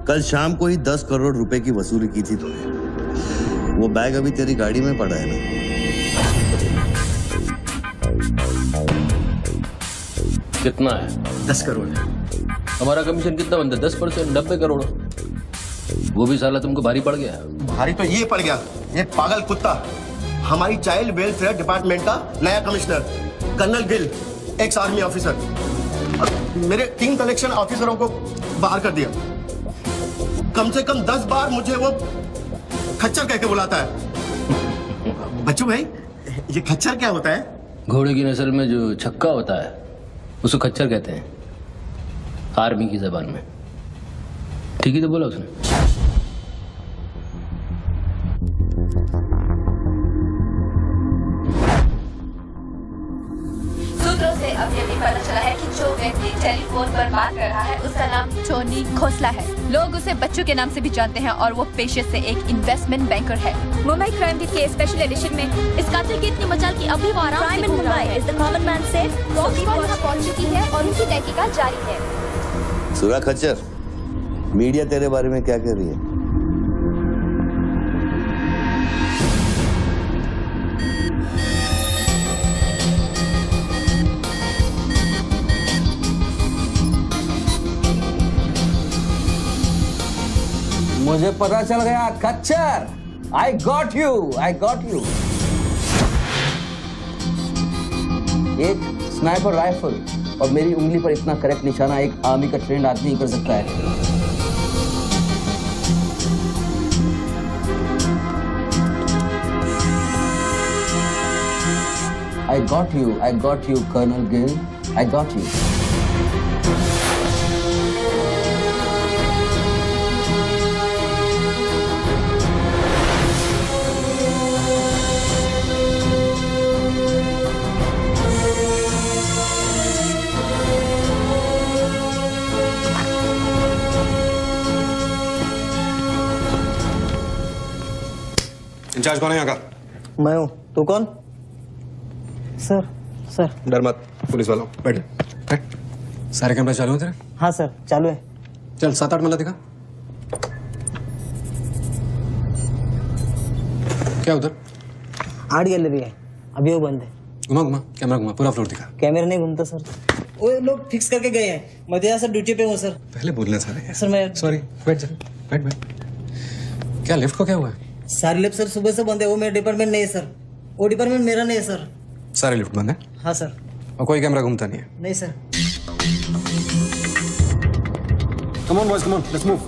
कल शाम को ही 10 करोड़ रुपए की वसूली की थी तूने। वो बैग अभी तेरी गाड़ी में पड़ा है ना? कितना है? 10 करोड़ है। हमारा कमीशन कितना बनता है? 10%, 90 करोड़। वो भी साला तुमको भारी पड़ गया। भारी तो ये पड़ गया, ये पागल कुत्ता हमारी चाइल्ड वेलफेयर डिपार्टमेंट का नया commissioner colonel Gill, ex army officer, और मेरे 3 कलेक्शन ऑफिसरों को बाहर कर दिया। कम से कम 10 बार मुझे वो खच्चर कह के बुलाता है। बच्चू भाई, ये खच्चर क्या होता है? घोड़े की नस्ल में जो छक्का होता है उसको खच्चर कहते हैं, आर्मी की जबान में। ठीक ही तो बोला उसने। सूत्रों से अब ये भी पता चला है कि जो व्यक्ति टेलीफोन पर बात कर रहा है उसका नाम टोनी खोसला है। लोग उसे बच्चों के नाम से भी जानते हैं और वो पेशे से एक इन्वेस्टमेंट बैंकर है। मुंबई क्राइम बीट के स्पेशल एडिशन में इस कातिल की इतनी मचाल की अभी वो आराम से घूम रहा है। Is the common man safe? Police वहां पहुंच चुकी है और उनकी तहकीकात जारी है। सुरा खच्चर, मीडिया तेरे बारे में क्या कह रही है? मुझे पता चल गया खच्चर। I got you. एक स्नाइपर राइफल और मेरी उंगली पर इतना करेक्ट निशाना एक आर्मी का ट्रेंड आदमी ही कर सकता है। I got you, Colonel Gill. I got you. Incharge कौन है यहाँ का? मैं हूँ। तू कौन? सर डर मत, पुलिस वालों। बैठ। सारे कैमरे चालू हैं तेरे? हाँ सर, चालू है। चल 7-8 मला दिखा। क्या उधर? आर्ट गैलरी है, अभी वो बंद है। घुमा कैमरा घुमा, पूरा फ्लोर दिखा। कैमरा नहीं घूमता सर, वो लोग फिक्स करके गए हैं। मैं तो यहाँ सर ड्यूटी पे हूँ सर। पहले बोलना सारे। सर मैं सॉरी, बैठ जा, बैठ। क्या लिफ्ट को क्या हुआ है? सारे लिफ्ट सर सुबह से बंद है। वो मेरा डिपार्टमेंट नहीं है सर, वो डिपार्टमेंट मेरा नहीं है सर। सारे लिफ्ट बंद है? हाँ सर। और कोई कैमरा घूमता नहीं है? नहीं sir. Come on boys, come on, let's move.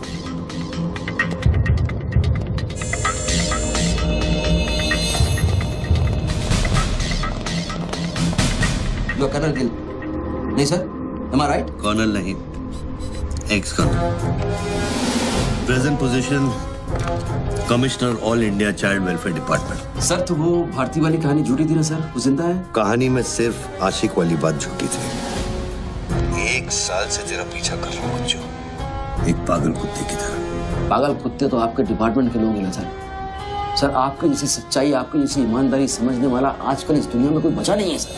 लो कर्नल गिल। नहीं sir, am I right? Colonel नहीं, ex colonel. Present position commissioner all India child welfare department. Sir तो वो भारती वाली कहानी झूठी थी ना सर, वो जिंदा है? कहानी में सिर्फ आशिक वाली बात झूठी थी। 1 साल से तेरा पीछा कर रहा हूँ जो एक पागल कुत्ते की तरह। पागल कुत्ते तो आपके डिपार्टमेंट के लोग हैं ना सर। सर आपके जैसी सच्चाई, आपके जैसी ईमानदारी समझने वाला आजकल इस दुनिया में कोई बचा नहीं है सर।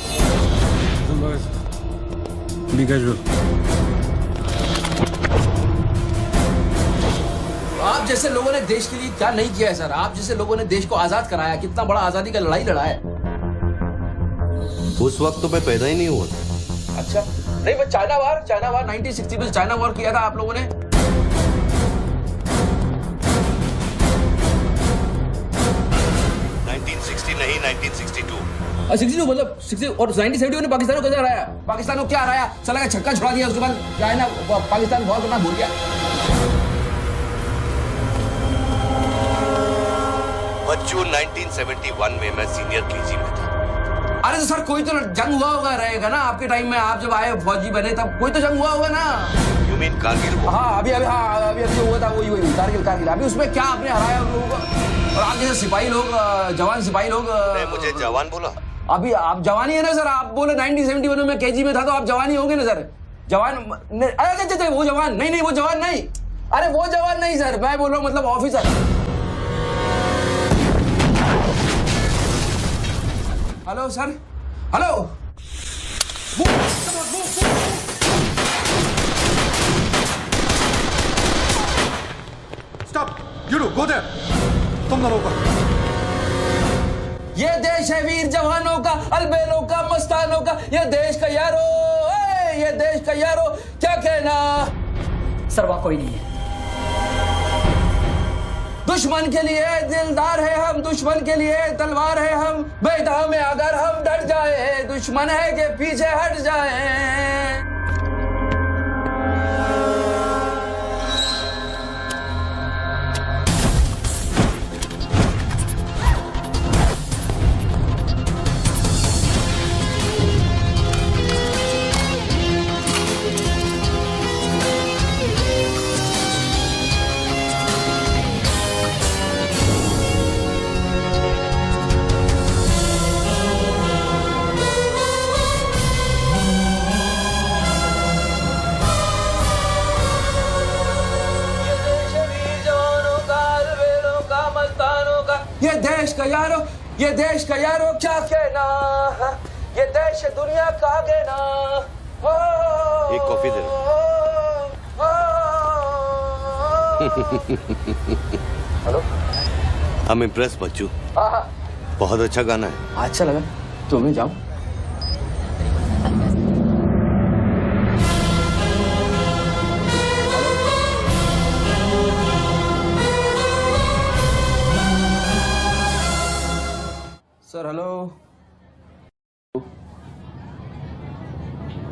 B casual. आप जैसे लोगों ने देश के लिए क्या नहीं किया है सर। आप जैसे लोगों ने देश को आजाद कराया, कितना बड़ा आजादी का लड़ाई लड़ा है। उस वक्त तो मैं पैदा ही नहीं हुआ था। अच्छा नहीं, वो चाइना वार 1960 में चाइना वार किया था आप लोगों ने। 1960 नहीं, 1962। 62 मतलब 60 और 1971 ने पाकिस्तान को कैसे हराया? पाकिस्तान को क्या हराया? साला का छक्का छुड़ा दिया, उसके बाद चाइना पाकिस्तान बहुत करना भूल गया। बच्चों 1971 में मैं सीनियर केजी में था। अरे तो सर कोई तो जंग हुआ होगा रहेगा ना आपके टाइम में। आप जब आए फौजी बने तब कोई तो जंग हुआ होगा ना। You mean Kargil? हाँ अभी जो हुआ था वही कारगिल। अभी उसमें क्या आपने हराया उन लोगों को? और आप जैसे सिपाही लोग, जवान सिपाही लोग। मुझे जवान बोला? अभी आप जवानी है ना सर। आप बोले 1971 में मैं केजी में था, तो आप जवानी होंगे ना सर। जवान अरे वो जवान नहीं, वो जवान नहीं। अरे वो जवान नहीं सर, मैं बोल रहा हूँ मतलब officer. Hello sir, hello. Stop, you do go there. तुम दोनों का ये देश है वीर जवानों का, अलबेलों का, मस्तानों का। ये देश का यारो, ये देश का यारो, क्या कहना। सर वहाँ कोई नहीं है। दुश्मन के लिए दिलदार है हम, दुश्मन के लिए तलवार है हम। बेटा में अगर हम डट जाए, दुश्मन है के पीछे हट जाए। ये देश का यारो क्या कहना। ये देश दुनिया का आगे ना। एक coffee they. Hello. I'm impressed बच्चू। हाँ। बहुत अच्छा गाना है। अच्छा लगा तो मैं जाऊँ। Sir hello.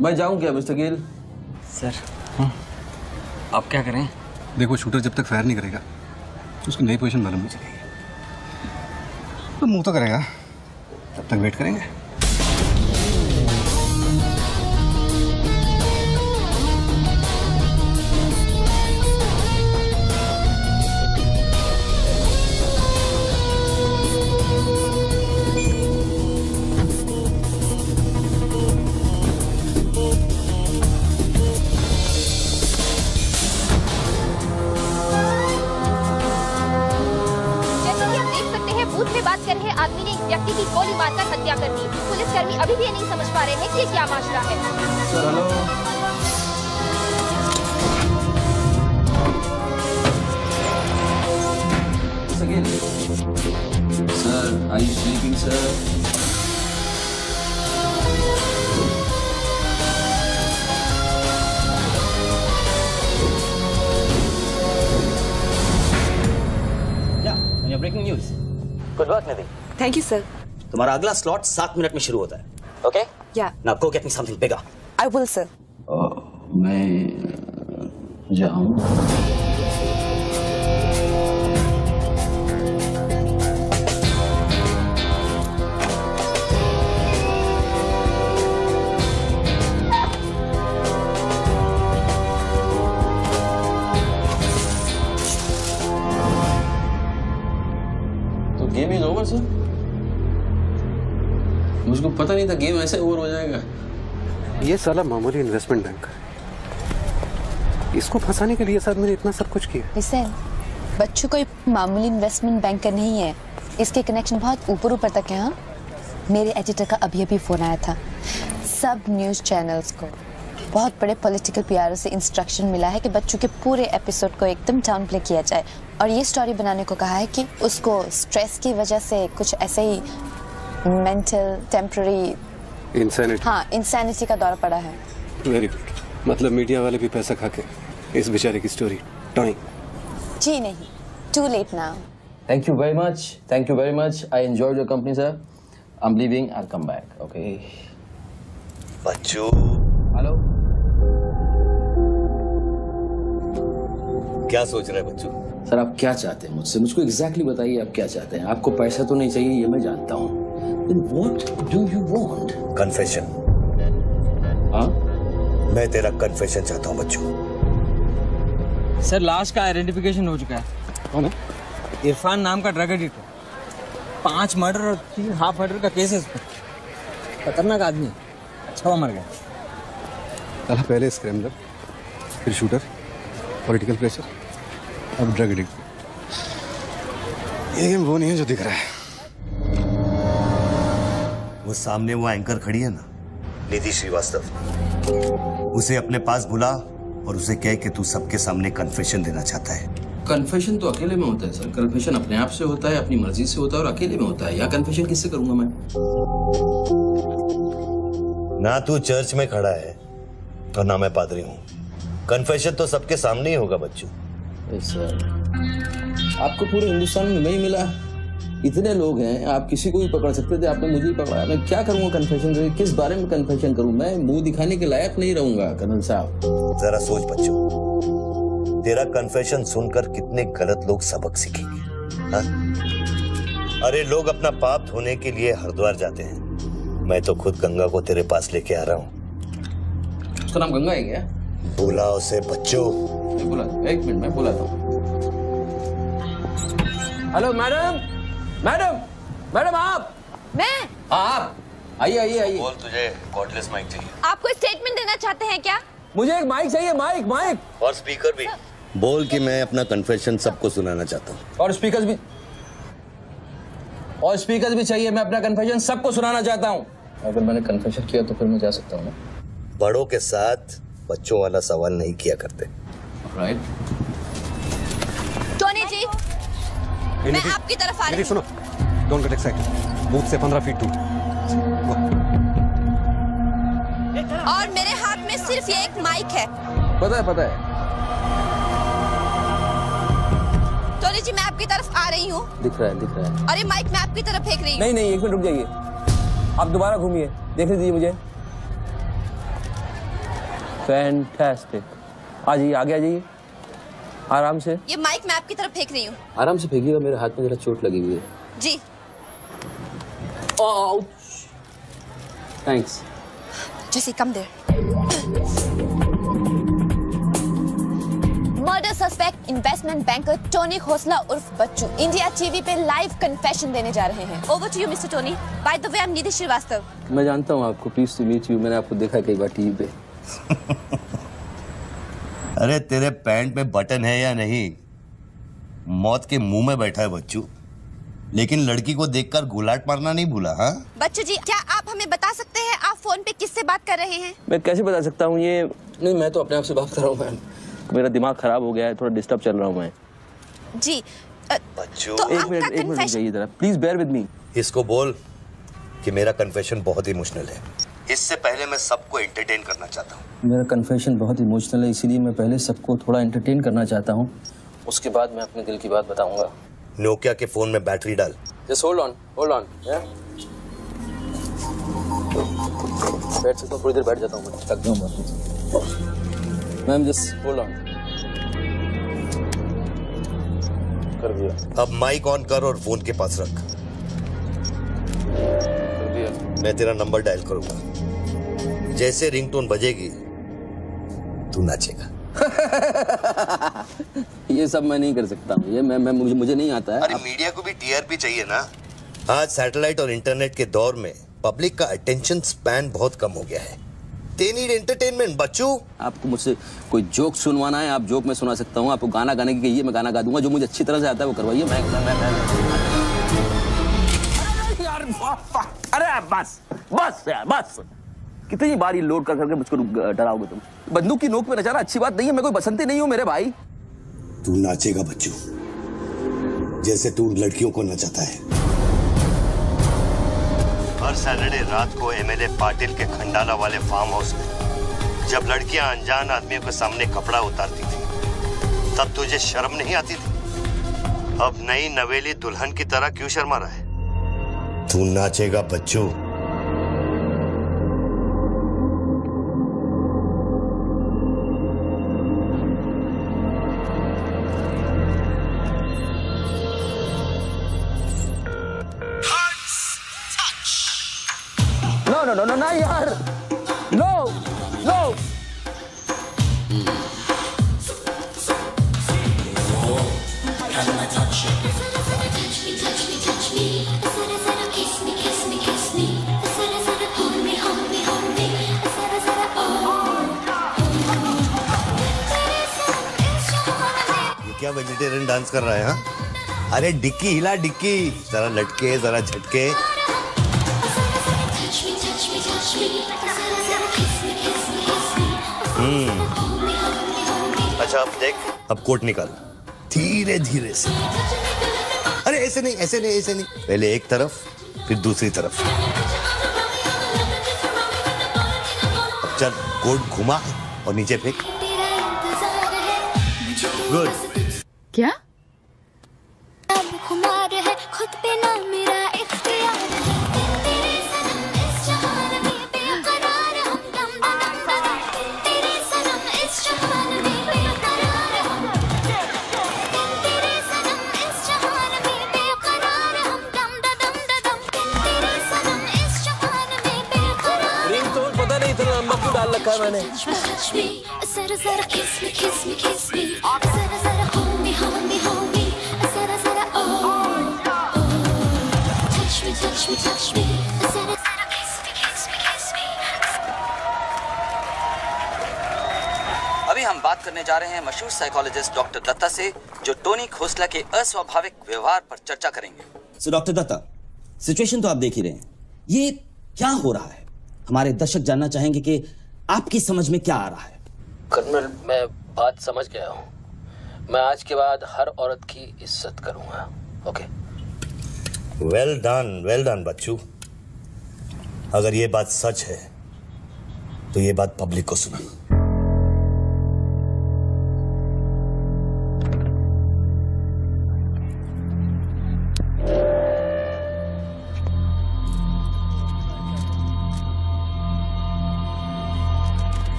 मैं जाऊं क्या मिस्टर गिल? सर आप क्या करें? देखो शूटर जब तक फायर नहीं करेगा उसकी नई पोजीशन मालूम नहीं चलेगी। तो मुंह तो करेगा, तब तक वेट करेंगे। जैसे कि आप देख सकते हैं, बूथ में बात कर रहे आदमी ने एक व्यक्ति की गोली मारकर हत्या कर दी। पुलिसकर्मी अभी भी ये नहीं समझ पा रहे हैं कि ये क्या माजरा है। Sir hello. Mister Gill. Sir are you sleeping sir? Breaking news. Good work Nidhi. Thank you sir. तुम्हारा अगला स्लॉट 7 मिनट में शुरू होता है। ओके? या now go get me something bigger. I will sir. मैं जाऊं? तो गेम इज ओवर सर? मुझको पता नहीं था गेम ऐसे ओवर हो जाएगा। ये साला मामूली इन्वेस्टमेंट बैंक, इसको फंसाने के लिए साथ मैंने इतना सब कुछ किया। इसे बच्चों कोई मामूली इन्वेस्टमेंट बैंकर नहीं है, इसके कनेक्शन बहुत ऊपर ऊपर तक है। हाँ, मेरे एडिटर का अभी अभी फोन आया था। सब न्यूज़ चैनल्स को बहुत बड़े पॉलिटिकल पीआरओ से इंस्ट्रक्शन मिला है कि बच्चों के पूरे एपिसोड को एकदम डाउन प्ले किया जाए और ये स्टोरी बनाने को कहा है कि उसको स्ट्रेस की वजह से कुछ ऐसे ही मेंटल टेम्पररी इंसैनिटी का दौर पड़ा है। Very good. मतलब मीडिया वाले भी पैसा खा के इस बेचारे की स्टोरी टॉइंग। जी नहीं, too late now. Thank you very much. Thank you very much. I enjoyed your company, sir. I'm leaving. I'll come back. Okay. Bachchu. Hello. क्या सोच रहे हैं बच्चू? सर आप क्या चाहते हैं मुझसे? मुझको एग्जैक्टली बताइए आप क्या चाहते हैं। आपको पैसा तो नहीं चाहिए, ये मैं जानता हूँ। Then what do you want? Confession. हाँ? मैं तेरा कन्फेशन चाहता हूँ बच्चू। सर लाश का आइडेंटिफिकेशन हो चुका है। कौन है? इरफान नाम का ड्रग एडिक्ट है। 5 मर्डर और 3 हाफ मर्डर का केस है इस पर। खतरनाक आदमी, अच्छा हुआ मर गया। साला पहले स्क्रैम्बलर, फिर शूटर, पॉलिटिकल प्रेशर, अब ड्रग एडिक्ट। ये गेम वो नहीं है जो दिख रहा है। वो सामने वो एंकर खड़ी है ना, निधि श्रीवास्तव, उसे अपने पास बुला और उसे कह कि तू सबके सामने कन्फेशन देना चाहता है। कन्फेशन तो अकेले में होता है सर। कन्फेशन अपने आप से होता है, अपनी मर्जी से होता है और अकेले में होता है। या कन्फेशन किससे करूंगा मैं? ना तू चर्च में खड़ा है और ना मैं पादरी हूँ। कन्फेशन तो सबके सामने ही होगा बच्चू। सर आपको पूरे हिंदुस्तान में नहीं मिला, इतने लोग हैं, आप किसी को भी पकड़ सकते थे, आपने मुझे ही पकड़ा। मैं क्या करूंगा कन्फेशन? किस बारे में कन्फेशन करूं? मैं मुंह दिखाने के लायक नहीं रहूंगा कर्नल साहब। जरा सोच बच्चू, तेरा कन्फेशन सुनकर कितने गलत लोग सबक सीखेंगे। हाँ? अरे लोग अपना पाप धोने के लिए हरिद्वार जाते हैं, मैं तो खुद गंगा को तेरे पास लेके आ रहा हूँ। उसका नाम गंगा है क्या? बुला उसे बच्चू। मैं बुला, एक मिनट मैं बुलाता हूँ। हेलो मैडम, मैडम, मैडम आप? मैं? आप आइए आइए आइए। बोल, तुझे कॉर्डलेस माइक चाहिए? आपको स्टेटमेंट देना चाहते हैं क्या? मुझे एक माइक चाहिए, माइक माइक और स्पीकर भी। बोल कि मैं अपना कन्फेशन सबको सुनाना चाहता हूँ। और स्पीकर भी चाहिए। मैं अपना कन्फेशन सबको सुनाना चाहता हूँ। अगर मैंने कन्फेशन किया तो फिर मैं जा सकता हूँ ना? बड़ों के साथ बच्चों वाला सवाल नहीं किया करते। राइट। मैं आपकी तरफ आ रही हूँ। सुनो, डोंट गेट एक्साइटेड। बूथ से 15 फीट दूर। और मेरे हाथ में सिर्फ ये एक माइक है। पता है। टोनी जी, मैं आपकी तरफ आ रही हूँ। दिख रहा है। और ये माइक मैं आपकी तरफ फेंक रही हूँ। नहीं, 1 मिनट रुक जाइए। आप दोबारा घूमिए, देख लीजिए मुझे। फैंटास्टिक। आ जाइए, आगे आ जाइए, आराम से। ये माइक मैं आपकी तरफ फेंक रही हूँ। आराम से फेंकिएगा, मेरे हाथ में जरा चोट लगी हुई है। जी। Thanks. Jesse, come there. Murder suspect investment banker Tony Khosla उर्फ बच्चू इंडिया टीवी पे लाइव कन्फेशन देने जा रहे हैं। Over to you mister Tony. By the way, I am Nidhi Shrivastava. मैं जानता हूँ आपको, प्लीज टू मीट यू। मैंने आपको देखा कई बार टीवी पे। अरे तेरे पैंट में बटन है या नहीं? मौत के मुंह में बैठा है बच्चू, लेकिन लड़की को देखकर गुलाट मारना नहीं भूला। हाँ बच्चू जी, क्या आप हमें बता सकते हैं आप फोन पे किससे बात कर रहे हैं? मैं कैसे बता सकता हूँ ये? नहीं, मैं तो अपने आप से बात कर रहा हूँ मैम। मेरा दिमाग खराब हो गया है, थोड़ा डिस्टर्ब चल रहा हूँ मैं। जी। बच्चू, तो एक मिनट रुकिए जरा, प्लीज बेयर विद मी। इसको बोल कि मेरा कन्फेशन बहुत इमोशनल है। इससे पहले मैं सबको एंटरटेन करना चाहता हूँ। मेरा कन्फेशन बहुत इमोशनल है, इसीलिए मैं पहले सबको थोड़ा एंटरटेन करना चाहता हूँ, उसके बाद मैं अपने दिल की बात बताऊंगा। नोकिया के फोन में बैटरी डाल। Just hold on. बैठ सकता हूँ, थोड़ी देर बैठ जाता हूँ, थक गया हूँ मैम। Just hold on. कर दिया। अब माइक ऑन कर और फोन के पास रख। कर दिया। मैं तेरा नंबर डायल करूंगा, जैसे रिंगटोन बजेगी तू नाचेगा। ये सब मैं नहीं कर सकता हूँ, ये मुझे नहीं आता है। अरे मीडिया को भी टीआरपी चाहिए ना। आज सैटेलाइट और इंटरनेट के दौर में पब्लिक का अटेंशन स्पैन बहुत कम हो गया है। They need entertainment, बच्चू। आपको मुझसे कोई जोक सुनवाना है, आप जोक में सुना सकता हूँ। आपको गाना गाने की कहिए, मैं गाना गा दूंगा। जो मुझे अच्छी तरह से आता है वो करवाइए। अरे बस यार, कितनी बार ये लोड कर करके मुझको डराओगे तुम? बंदूक की नोक पे नचाना अच्छी बात नहीं है। मैं कोई बसंती नहीं हूँ मेरे भाई। तू नाचेगा बच्चू, जैसे तू लड़कियों को नचाता है। हर सैटरडे रात को एमएलए पाटिल के खंडाला वाले फार्म हाउस में जब लड़कियां अनजान आदमियों के सामने कपड़ा उतारती थी, तब तुझे शर्म नहीं आती थी? अब नई नवेली दुल्हन की तरह क्यों शर्मा रहा है? तू नाचेगा बच्चू। No, यार, no. ये क्या वेजिटेरियन डांस कर रहा है? हाँ, अरे डिक्की हिला, डिक्की जरा लटके, जरा झटके। अच्छा अब देख, अब कोट निकाल धीरे धीरे से। अरे ऐसे नहीं। पहले एक तरफ फिर दूसरी तरफ। अब चल, कोट घुमा और नीचे फेंक। गुड। क्या? खुद पे ना मेरा इख्तियार डाल रखा है मैंने। अभी हम बात करने जा रहे हैं मशहूर साइकोलॉजिस्ट डॉक्टर दत्ता से, जो टोनी खोसला के अस्वाभाविक व्यवहार पर चर्चा करेंगे। सो डॉक्टर दत्ता, सिचुएशन तो आप देख ही रहे हैं, ये क्या हो रहा है? हमारे दर्शक जानना चाहेंगे कि आपकी समझ में क्या आ रहा है। कर्नल, मैं बात समझ गया हूँ। मैं आज के बाद हर औरत की इज्जत करूंगा। ओके? वेल डन बच्चू। अगर ये बात सच है तो ये बात पब्लिक को सुना।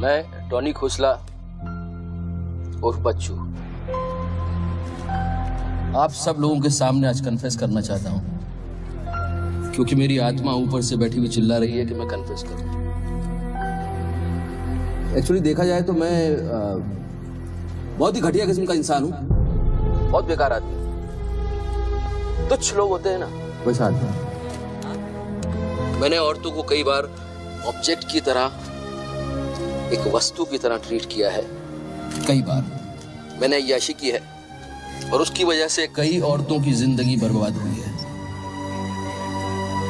मैं टॉनी खोसला उर्फ बच्चू आप सब लोगों के सामने आज कन्फेस करना चाहता हूं, क्योंकि मेरी आत्मा ऊपर से बैठी हुई चिल्ला रही है कि मैं कन्फेस करूं। एक्चुअली देखा जाए तो मैं बहुत ही घटिया किस्म का इंसान हूं, बहुत बेकार आदमी। तुच्छ लोग होते हैं ना, वैसा आदमी। मैंने औरतों को कई बार ऑब्जेक्ट की तरह, एक वस्तु की तरह ट्रीट किया है। कई बार मैंने अय्याशी की है और उसकी वजह से कई औरतों की जिंदगी बर्बाद हुई है।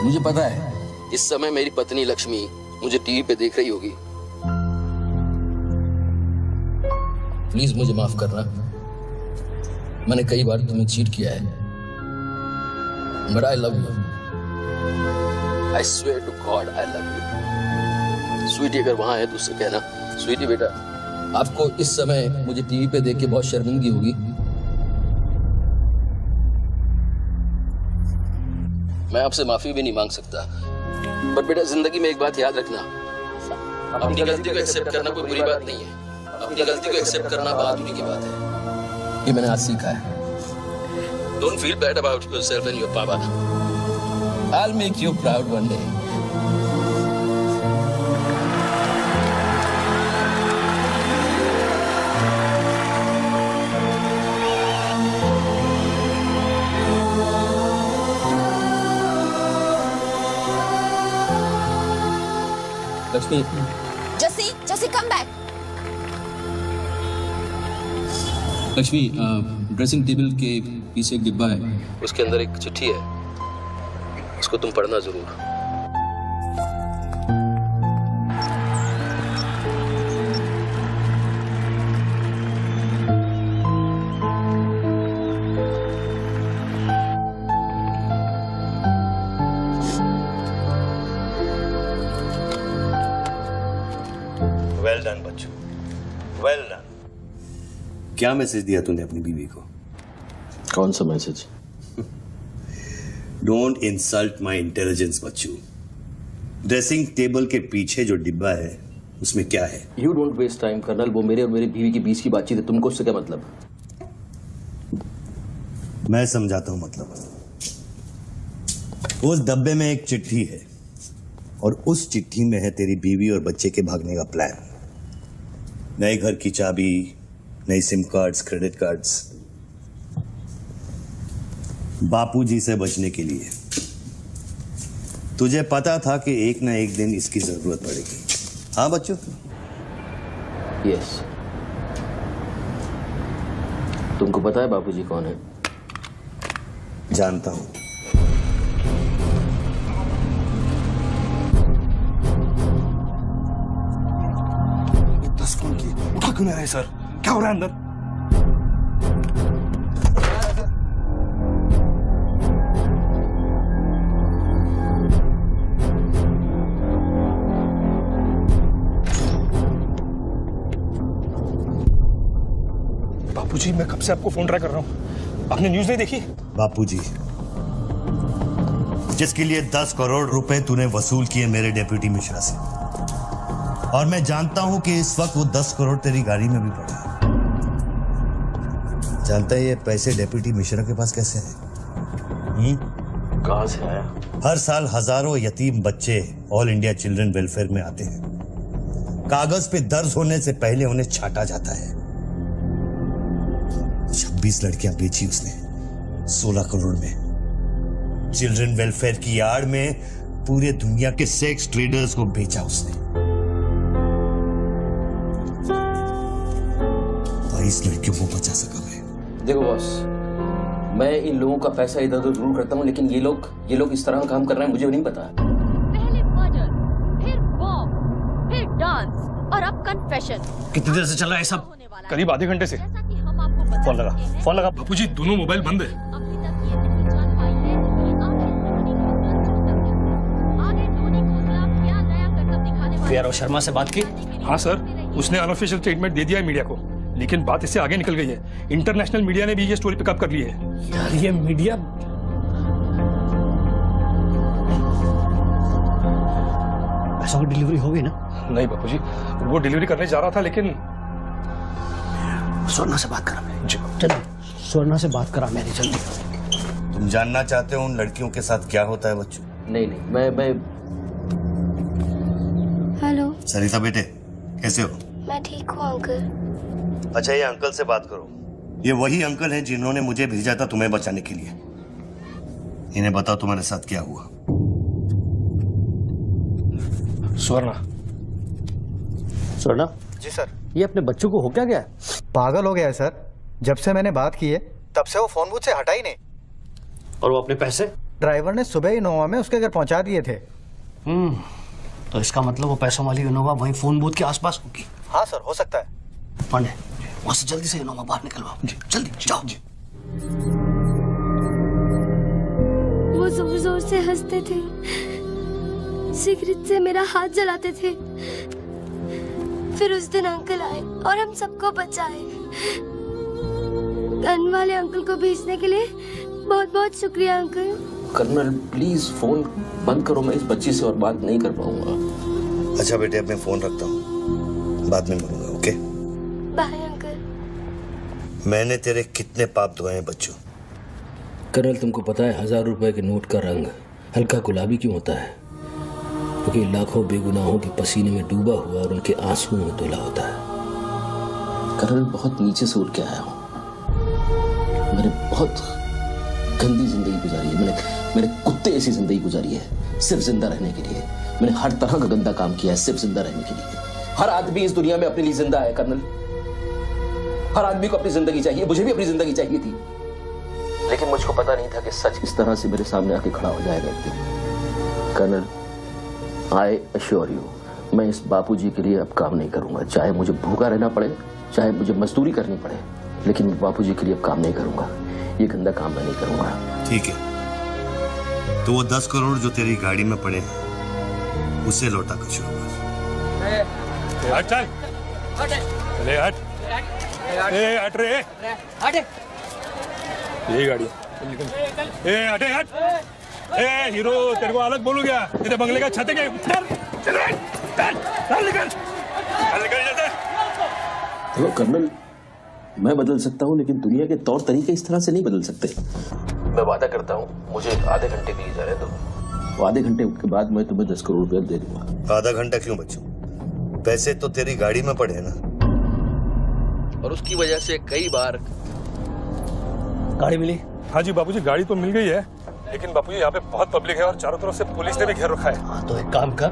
मुझे पता है इस समय मेरी पत्नी लक्ष्मी मुझे टीवी पे देख रही होगी। प्लीज मुझे माफ करना, मैंने कई बार तुम्हें चीट किया है, but I love you. I swear to God I love you. Sweetie अगर वहां है तो उससे कहना, स्वीटी बेटा आपको इस समय मुझे टीवी पे देख के बहुत शर्मिंदगी होगी। मैं आपसे माफी भी नहीं मांग सकता, पर बेटा जिंदगी में एक बात याद रखना, अपनी गलती को एक्सेप्ट करना कोई बुरी बात नहीं है, अपनी गलती को एक्सेप्ट करना बहादुरी की बात है। ये मैंने आज सीखा है। Don't feel bad about yourself and your papa. I will make you proud one day. Lakshmi, Jesse come back. Lakshmi, dressing table के पीछे एक डिब्बा है, उसके अंदर एक चिट्ठी है, उसको तुम पढ़ना जरूर। वेल डन बच्चू, वेल डन। क्या मैसेज दिया तूने अपनी बीवी को? कौन सा message? Don't insult my intelligence बच्चू। ड्रेसिंग टेबल के पीछे जो डिब्बा है उसमें क्या है? You don't waste time colonel, वो मेरे और मेरी बीवी के बीच की बातचीत है, तुमको उससे क्या मतलब? मैं समझाता हूं मतलब। उस डब्बे में एक चिट्ठी है और उस चिट्ठी में है तेरी बीवी और बच्चे के भागने का प्लान। नए घर की चाबी, नई सिम कार्ड्स, क्रेडिट कार्ड्स, बापूजी से बचने के लिए। तुझे पता था कि एक ना एक दिन इसकी जरूरत पड़ेगी। हाँ बच्चों? यस। तुमको पता है बापूजी कौन है? जानता हूं। उठा क्यों नहीं रहे सर? क्या हो रहा है अंदर? बापूजी, मैं कब से आपको फोन ट्राई कर रहा हूं, आपने न्यूज नहीं देखी? बापूजी, जिसके लिए 10 करोड़ रुपए तूने वसूल किए मेरे डेप्यूटी मिश्रा से, और मैं जानता हूं कि इस वक्त वो 10 करोड़ तेरी गाड़ी में भी पड़े हैं। जानता है ये पैसे डेप्यूटी मिश्रा के पास कैसे हैं? कहां से आया? हर साल हजारों यतीम बच्चे ऑल इंडिया चिल्ड्रन वेलफेयर में आते हैं। कागज पे दर्ज होने से पहले उन्हें छांटा जाता है। 26 लड़कियां बेची उसने 16 करोड़ में। चिल्ड्रन वेलफेयर की आड़ में पूरे दुनिया के सेक्स ट्रेडर्स को बेचा उसने। 22 लड़कियों को बचा सका मैं। देखो बॉस, मैं इन लोगों का पैसा इधर उधर जरूर करता हूँ, लेकिन ये लोग इस तरह काम कर रहे हैं, मुझे नहीं पता। पहले मर्डर, फिर बॉम्ब, फिर डांस और अब कन्फेशन। कितनी देर से चल रहा है सब? करीब आधे घंटे से। जैसा कि हम आपको बता फोन लगा, चुके हैं, फोन लगा। बापूजी, दोनों मोबाइल बंद है। अभी तक ये नहीं जान पाई पीआरओ शर्मा से बात की? हाँ सर, उसने अनऑफिशियल स्टेटमेंट दे दिया है मीडिया को, लेकिन बात इससे आगे निकल गई है। इंटरनेशनल मीडिया ने भी ये स्टोरी पिकअप कर ली है। यार ये मीडिया पैसों की डिलीवरी हो गई ना? नहीं बापूजी, वो डिलीवरी करने जा रहा था, लेकिन स्वर्णा से बात करा मैं। चलो स्वर्णा से बात करा मैंने, जल्दी। तुम जानना चाहते हो उन लड़कियों के साथ क्या होता है बच्चों? नहीं मैं हेलो सरिता बेटे, कैसे हो? मैं ठीक हूँ अंकल। अच्छा, ये अंकल से बात करो। ये वही अंकल हैं जिन्होंने मुझे भेजा था तुम्हें बचाने के लिए। इन्हें बताओ तुम्हारे साथ क्या हुआ। स्वर्णा। स्वर्णा जी सर। ये अपने बच्चों को हो क्या गया? पागल हो गया है सर। जब से मैंने बात की है तब से वो फोन मुझसे हटा ही नहीं। और वो अपने पैसे? ड्राइवर ने सुबह इनोवा में उसके घर पहुंचा दिए थे। तो इसका मतलब वो पैसों वाली इनोवा वहीं फोन बूथ के आसपास होगी। हाँ सर, हो सकता है। पांडे, वहां से जल्दी से इनोवा बाहर निकलवाओ। जल्दी जाओ। वो जोर जोर से हंसते थे, सिगरेट से मेरा हाथ जलाते थे। फिर उस दिन अंकल आए और हम सबको बचाए। गन वाले अंकल को भेजने के लिए बहुत बहुत शुक्रिया अंकल। कर्नल प्लीज फोन बंद करो, मैं इस बच्ची से और बात नहीं कर पाऊंगा। अच्छा बेटे, अब मैं फोन रखता हूँ, बाद में मिलूंगा। Okay bye uncle. मैंने तेरे कितने पाप धोए हैं बच्चों। कर्नल तुमको पता है 1000 रुपए के नोट का रंग हल्का गुलाबी क्यों होता है? क्योंकि लाखों बेगुनाहों के पसीने में डूबा हुआ और उनके आंसुओं में धुला होता है। कर्नल बहुत नीचे से उठ के आया हूँ। मैंने बहुत गंदी जिंदगी गुजारी है। मैंने कुत्ते ऐसी जिंदगी गुजारी है सिर्फ जिंदा रहने के लिए। मैंने हर तरह का गंदा काम किया है सिर्फ जिंदा रहने के लिए। हर आदमी इस दुनिया में अपने लिए जिंदा है कर्नल। हर आदमी को अपनी जिंदगी चाहिए, मुझे भी अपनी जिंदगी चाहिए थी, लेकिन मुझको पता नहीं था कि सच इस तरह से मेरे सामने आके खड़ा हो जाएगा एक दिन। कर्नल आई अश्योर यू, मैं इस बापूजी के लिए अब काम नहीं करूंगा। चाहे मुझे भूखा रहना पड़े, चाहे मुझे मजदूरी करनी पड़े, लेकिन मैं बापूजी के लिए अब काम नहीं करूंगा। ये गंदा काम मैं नहीं करूंगा। ठीक है, तो वो 10 करोड़ जो तेरी गाड़ी में पड़े हैं उसे लौटा कर शुरू कर। हट चल, ले हट, ए हट रे, हट, यही गाड़ी निकल। ए हटे हट, ए हीरो तेरे को अलग बोलू क्या? तेरे बंगले का छत है क्या? चल निकल, निकल जाते। देखो कर्नल, मैं बदल सकता हूँ, लेकिन दुनिया के तौर तरीके इस तरह से नहीं बदल सकते। मैं वादा करता हूँ, मुझे आधे घंटे के लिए जाने दो। आधे घंटे के बाद मैं तुम्हें 10 करोड़ रुपया दे दूंगा। आधा घंटा क्यों बच्चों? पैसे तो तेरी गाड़ी में पड़े हैं ना। और उसकी वजह से कई बार गाड़ी मिली? हाँ जी बापूजी, गाड़ी तो मिल गई है, लेकिन बापूजी यहाँ पे बहुत पब्लिक है और चारों तरफ से पुलिस ने भी घेर रखा है। हाँ तो एक काम कर,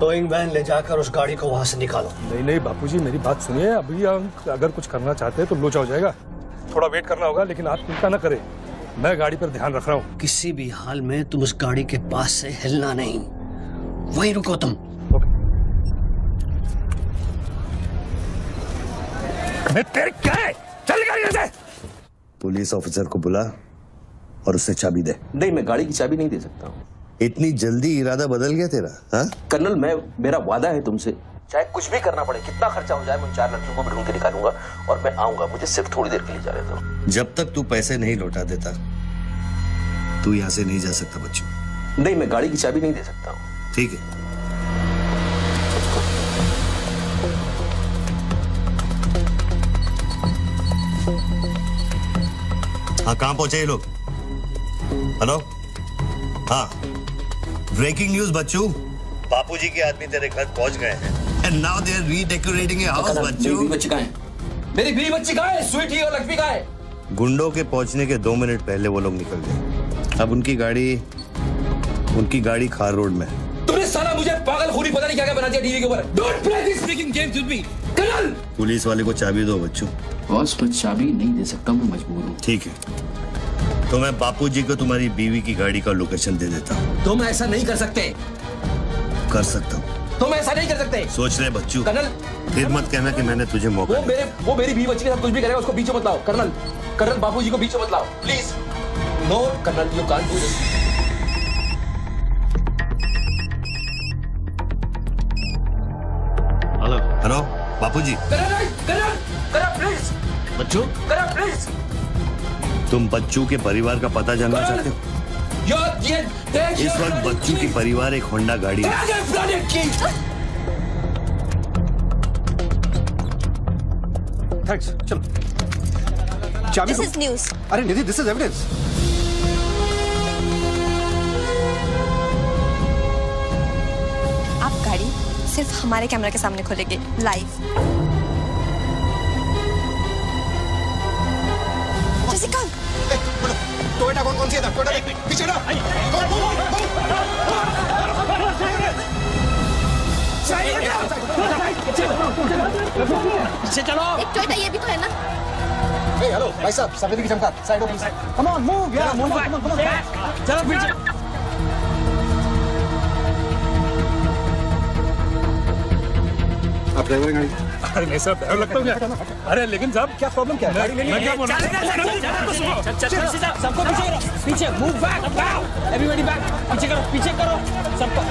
टोइंग वैन ले जाकर उस गाड़ी को वहां से निकालो। नहीं बापूजी, मेरी बात सुनिए। अभी हम अगर कुछ करना चाहते हैं तो लोचा हो जाएगा। थोड़ा वेट करना होगा, लेकिन आप चिंता न करें, मैं गाड़ी पर ध्यान रख रहा हूँ। किसी भी हाल में तुम उस गाड़ी के पास से हिलना नहीं, वहीं रुको तुम। मैं तेरे क्या है? चल गाड़ी से। पुलिस ऑफिसर को बुला और उससे चाबी दे। नहीं, मैं गाड़ी की चाबी नहीं दे सकता हूँ। इतनी जल्दी इरादा बदल गया तेरा? हाँ कर्नल, मेरा वादा है तुमसे, चाहे कुछ भी करना पड़े, कितना खर्चा हो जाए, मैं 4 लड़कियों को भी ढूंढ के निकालूंगा और मैं आऊंगा। मुझे सिर्फ थोड़ी देर के लिए जाने दो। जब तक तू पैसे नहीं लौटा देता तू यहाँ से नहीं जा सकता बच्चों। नहीं, मैं गाड़ी की चाबी नहीं दे सकता हूँ। ठीक है, हाँ कहाँ पहुंचे ये लोग? हेलो, हाँ ब्रेकिंग न्यूज बच्चों, बापूजी के आदमी तेरे घर पहुंच गए हैं and now they are redecorating your house बच्चों। मेरी बच्ची कहाँ है? मेरी बीवी बच्ची कहाँ है? स्वीटी और लक्ष्मी कहाँ है? गुंडों के पहुंचने के 2 मिनट पहले वो लोग निकल गए। अब उनकी गाड़ी खार रोड में है। तुमने साला मुझे पागल खूनी पता नहीं क्या क्या बना दिया टीवी के ऊपर। Don't play this speaking games with me colonel. Police वाले को चाबी दो बच्चों। बॉस, मैं चाबी नहीं दे सकता, मैं मजबूर हूँ। ठीक है, तो मैं बापूजी को तुम्हारी बीवी की गाड़ी का लोकेशन दे देता हूँ। तुम ऐसा नहीं कर सकते। कर सकता हूँ। तुम ऐसा नहीं कर सकते। सोच ले बच्चों, कर्नल फिर मत कहना कि मैंने तुझे मौका वो मेरी बीवी बच्ची के साथ कुछ भी करेगा उसको बीच में मत लाओ। कर्नल बापूजी को बीच में मत लाओ please. No colonel, you can't do this. जी प्लीज बच्चू प्लीज तुम बच्चू के परिवार का पता जानना चाहते हो? इस वक्त बच्चू की परिवार एक होंडा गाड़ी है। थैंक्स, चलो। चाबी This is news. अरे निधि, दिस इज एविडेंस। आप गाड़ी सिर्फ हमारे कैमरा के सामने खोलेंगे लाइव। जैसिका, टोयोटा कौन सी है? टोयोटा पीछे ना। पीछे चलो। एक टोयोटा ये भी तो है ना? हेलो भाई साहब, सफेदी की चमकार, side please. Come on, move यार, मूव बैक। चलो पीछे। आप ड्राइवर गाड़ी? अरे नहीं साहब, डर लगता हूँ क्या? अरे लेकिन साहब क्या प्रॉब्लम क्या है? मैं क्या बोल रहा हूँ? सबको पीछे करो, पीछे मूव बैक, एवरीबॉडी बैक, पीछे करो सबको।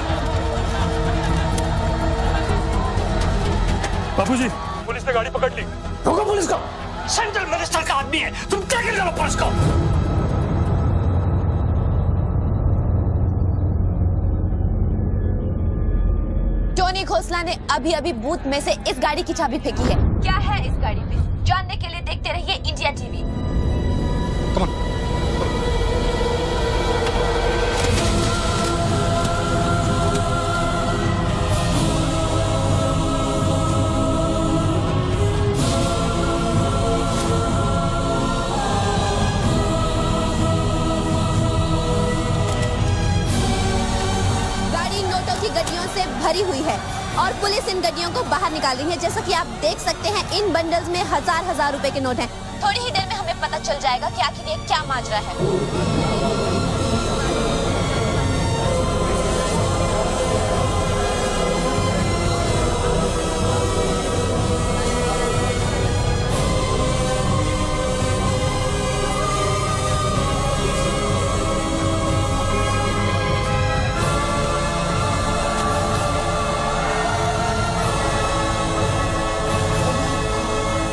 बाबूजी, पुलिस ने गाड़ी पकड़ ली। रोको पुलिस को, सेंट्रल मिनिस्टर का आदमी है, तुम क्या कर रहे हो पुलिस को? टोनी खोसला ने अभी बूथ में से इस गाड़ी की चाबी फेंकी है। क्या है इस गाड़ी में, जानने के लिए देखते रहिए इंडिया टीवी। गाड़ी नोटों की गड्डियों से भरी हुई है और पुलिस इन गड्डियों को बाहर निकाल रही है। जैसा कि आप देख सकते हैं, इन बंडल्स में हजार रुपए के नोट हैं। थोड़ी ही देर में हमें पता चल जाएगा कि आखिर ये क्या माजरा है।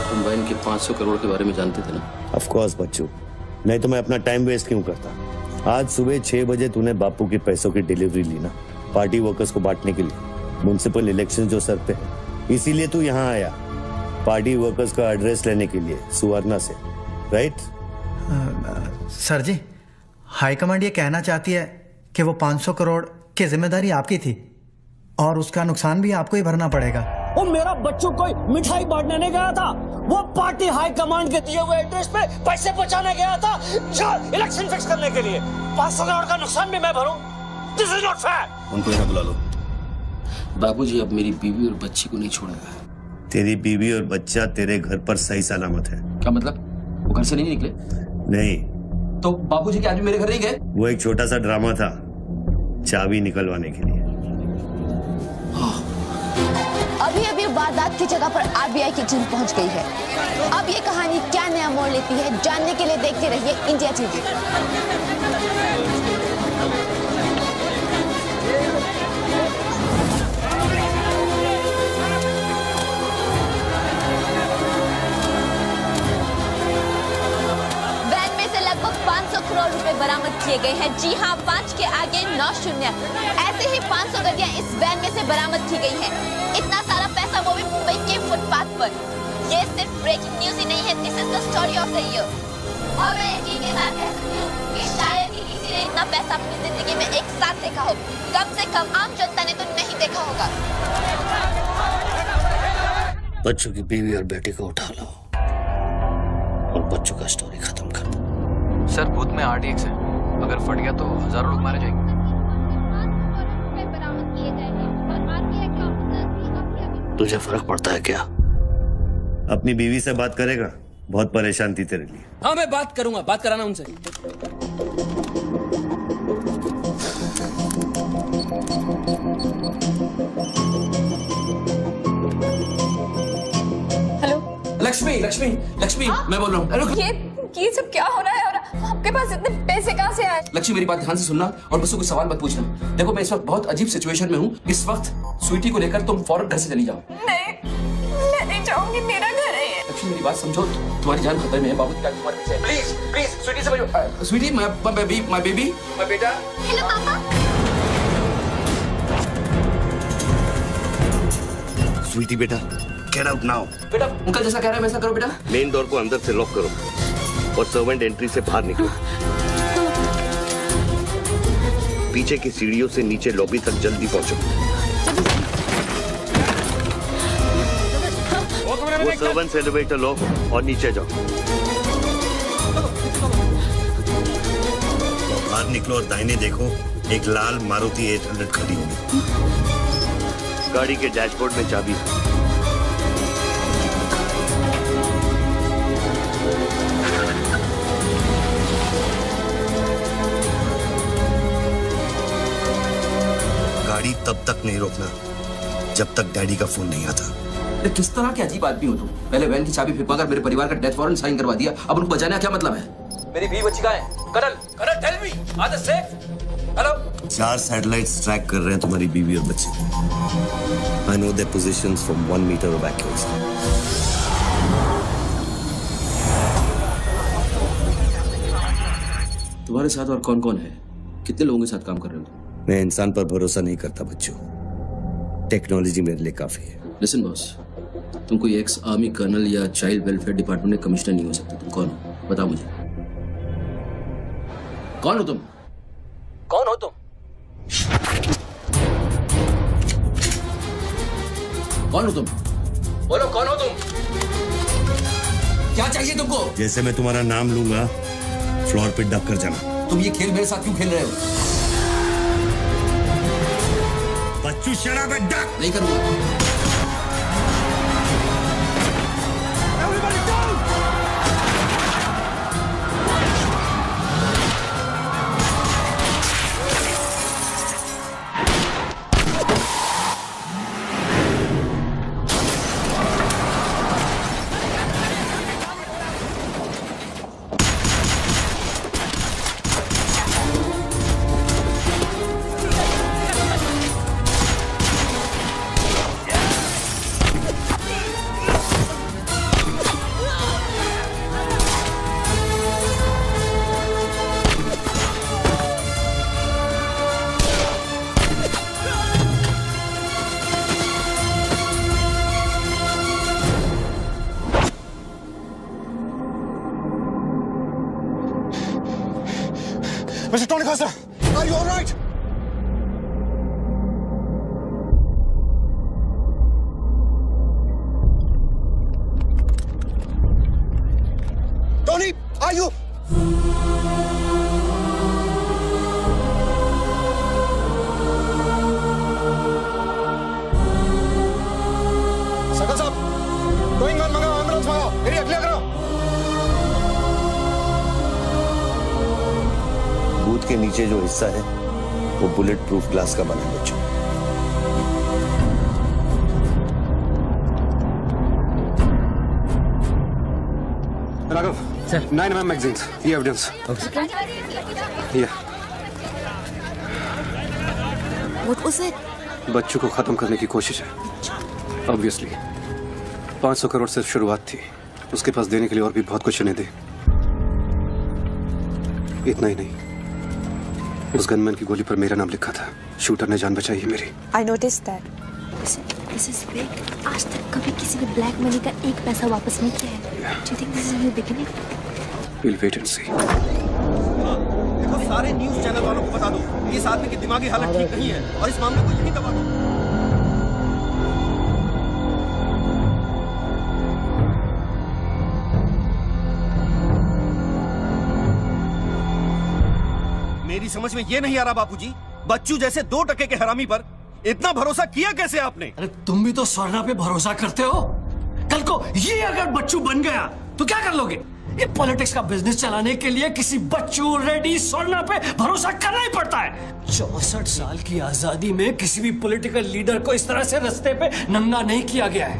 तुम बहन के 500 करोड़ के बारे में जानते थे ना? ऑफ कोर्स बच्चू, नहीं तो मैं अपना टाइम वेस्ट क्यों करता। आज सुबह 6 बजे तूने बापू के पैसों की डिलीवरी ली ना, पार्टी वर्कर्स को बांटने के लिए। म्युनिसिपल इलेक्शन जो सर पे है, इसीलिए तू यहाँ आया, पार्टी वर्कर्स का एड्रेस लेने के लिए सुवर्णा से, राइट? सर जी, हाईकमांड ये कहना चाहती है कि वो 500 करोड़ की जिम्मेदारी आपकी थी और उसका नुकसान भी आपको ही भरना पड़ेगा। वो मेरा बच्चों को मिठाई बांटने नहीं गया था, वो पार्टी हाई कमांड के दिए हुए एड्रेस पे पैसे पहुंचाने गया था इलेक्शन फिक्स करने के लिए। 500 करोड़ का नुकसान भी मैं भरूं? This is not fair. उनको यहाँ बुला लो। बाबूजी अब मेरी बीवी और बच्ची को नहीं छोड़ेगा। तेरी बीवी और बच्चा तेरे घर पर सही सलामत है। क्या मतलब? वो घर से नहीं निकले? नहीं। तो बाबूजी के आदमी मेरे घर नहीं गए? वो एक छोटा सा ड्रामा था, चाबी निकलवाने के लिए। अभी वारदात की जगह पर आरबीआई की टीम पहुंच गई है। अब ये कहानी क्या नया मोड़ लेती है, जानने के लिए देखते रहिए इंडिया टीवी। वैन में से लगभग 500 करोड़ रुपए बरामद किए गए हैं। जी हां, 5 के आगे 9 शून्य। ऐसे ही 500 गड्डियां इस वैन में से बरामद की गई हैं। इतना सारा पैसा, वो भी मुंबई के फुटपाथ पर। ये सिर्फ ब्रेकिंग न्यूज ही नहीं है, this is the story of the year. और मैं यकीन के साथ कह सकती हूँ कि शायद ही किसी ने इतना पैसा अपनी जिंदगी में एक साथ देखा हो। कम से कम आम जनता ने तो नहीं देखा होगा। बच्चों की बीवी और बेटी को उठा लो और बच्चों का स्टोरी खत्म कर दो। सर, बूथ में RTX है, अगर फट गया तो हजारों लोग मारे जाएंगे। तुझे फर्क पड़ता है क्या? अपनी बीवी से बात करेगा? बहुत परेशान थी तेरे लिए। हाँ, मैं बात करूंगा, बात कराना उनसे। हेलो लक्ष्मी, मैं बोल रहा हूँ। ये सब क्या हो रहा है और आपके पास इतने पैसे कहाँ से आए? लक्ष्मी, मेरी बात ध्यान से सुनना और बस कोई सवाल मत पूछना। देखो, मैं इस वक्त बहुत अजीब सिचुएशन में हूँ। इस वक्त स्वीटी को लेकर तुम फौरन घर से चली जाओ। नहीं, मैं नहीं जाऊंगी, मेरा घर है ये। लक्ष्मी मेरी बात समझो, तुम्हारी जान खतरे में है, बाबू क्या तुम्हारे पीछे। प्लीज प्लीज स्वीटी समझो, स्वीटी माय बेबी माय बेटा। हेलो पापा। स्वीटी बेटा, गेट आउट नाउ। बेटा अंकल जैसा कह रहा है वैसा करो बेटा। मेन डोर को अंदर से लॉक करो और सर्वेंट एंट्री से बाहर निकलो। पीछे की सीढ़ियों से नीचे लॉबी तक जल्दी पहुंचो। वो सर्वेंट्स एलिवेटर लो और नीचे जाओ। बाहर निकलो और दाहिने देखो, एक लाल मारुति 800 खड़ी होगी। गाड़ी के डैशबोर्ड में चाबी है। गाड़ी तब तक नहीं रोकना जब तक डैडी का फोन नहीं आता। किस तरह के अजीब आदमी हो तुम? पहले वैन की चाबी फिरवा कर मेरे परिवार का डेथ वारंट साइन करवा दिया, अब उनको बचाने का क्या मतलब है? मेरी बीवी बच्ची कहाँ है? Colonel tell me, are they safe? Hello? 4 satellites track कर रहे हैं तुम्हारी बीवी और बच्चे। I know their positions from 1 metre of accuracy. तुम्हारे साथ और कौन कौन है? कितने लोगों के साथ काम कर रहे हो? मैं इंसान पर भरोसा नहीं करता बच्चों, टेक्नोलॉजी मेरे लिए काफी है। लिसन बॉस, तुम कोई एक्स आर्मी कर्नल या चाइल्ड वेलफेयर डिपार्टमेंट में कमिश्नर नहीं हो सकते। तुम कौन हो? बताओ मुझे, कौन हो तुम? कौन हो तुम? कौन हो तुम? बोलो कौन हो तुम? क्या चाहिए तुमको? जैसे मैं तुम्हारा नाम लूंगा फ्लोर पे डक कर जाना। तुम ये खेल मेरे साथ क्यों खेल रहे हो? बच्चू शराब है, डक नहीं करूंगा। Mr. Tony Costa, are you all right? Tony, are you? सकल साहब, गोइंग ऑन मंगाओ, एम्बुलेंस मंगाओ, एरिया क्लियर करो। बूथ के नीचे जो हिस्सा है वो बुलेट प्रूफ ग्लास का बना है बच्चों। राघव सर, 9mm मैगजीन्स, ये एविडेंस। What was it? बच्चों को खत्म करने की कोशिश है। ऑब्वियसली 500 करोड़ सिर्फ शुरुआत थी, उसके पास देने के लिए और भी बहुत कुछ उन्हें दे। इतना ही नहीं, उस गनमैन की गोली पर मेरा नाम लिखा था। शूटर ने जान बचाई है मेरी। I noticed that. This is big. आज तक कभी किसी ने ब्लैक मनी का एक पैसा वापस नहीं किया है। Do you think this is a new beginning? We'll wait and see. देखो, सारे न्यूज़ चैनल वालों को बता दो, इस आदमी की दिमागी हालत ठीक नहीं है और इस मामले को यहीं दबा दो। मेरी समझ में ये नहीं आ रहा बापूजी, बच्चू जैसे 2% के हरामी पर इतना भरोसा किया कैसे आपने? अरे तुम भी तो स्वर्णा पे भरोसा करते हो। कल को ये अगर बच्चू बन गया तो क्या कर लोगे? ये पॉलिटिक्स का बिजनेस चलाने के लिए किसी बच्चू, रेड्डी, स्वर्णा पे भरोसा करना ही पड़ता है। 64 साल की आजादी में किसी भी पॉलिटिकल लीडर को इस तरह से रास्ते पे नंगा नहीं किया गया है।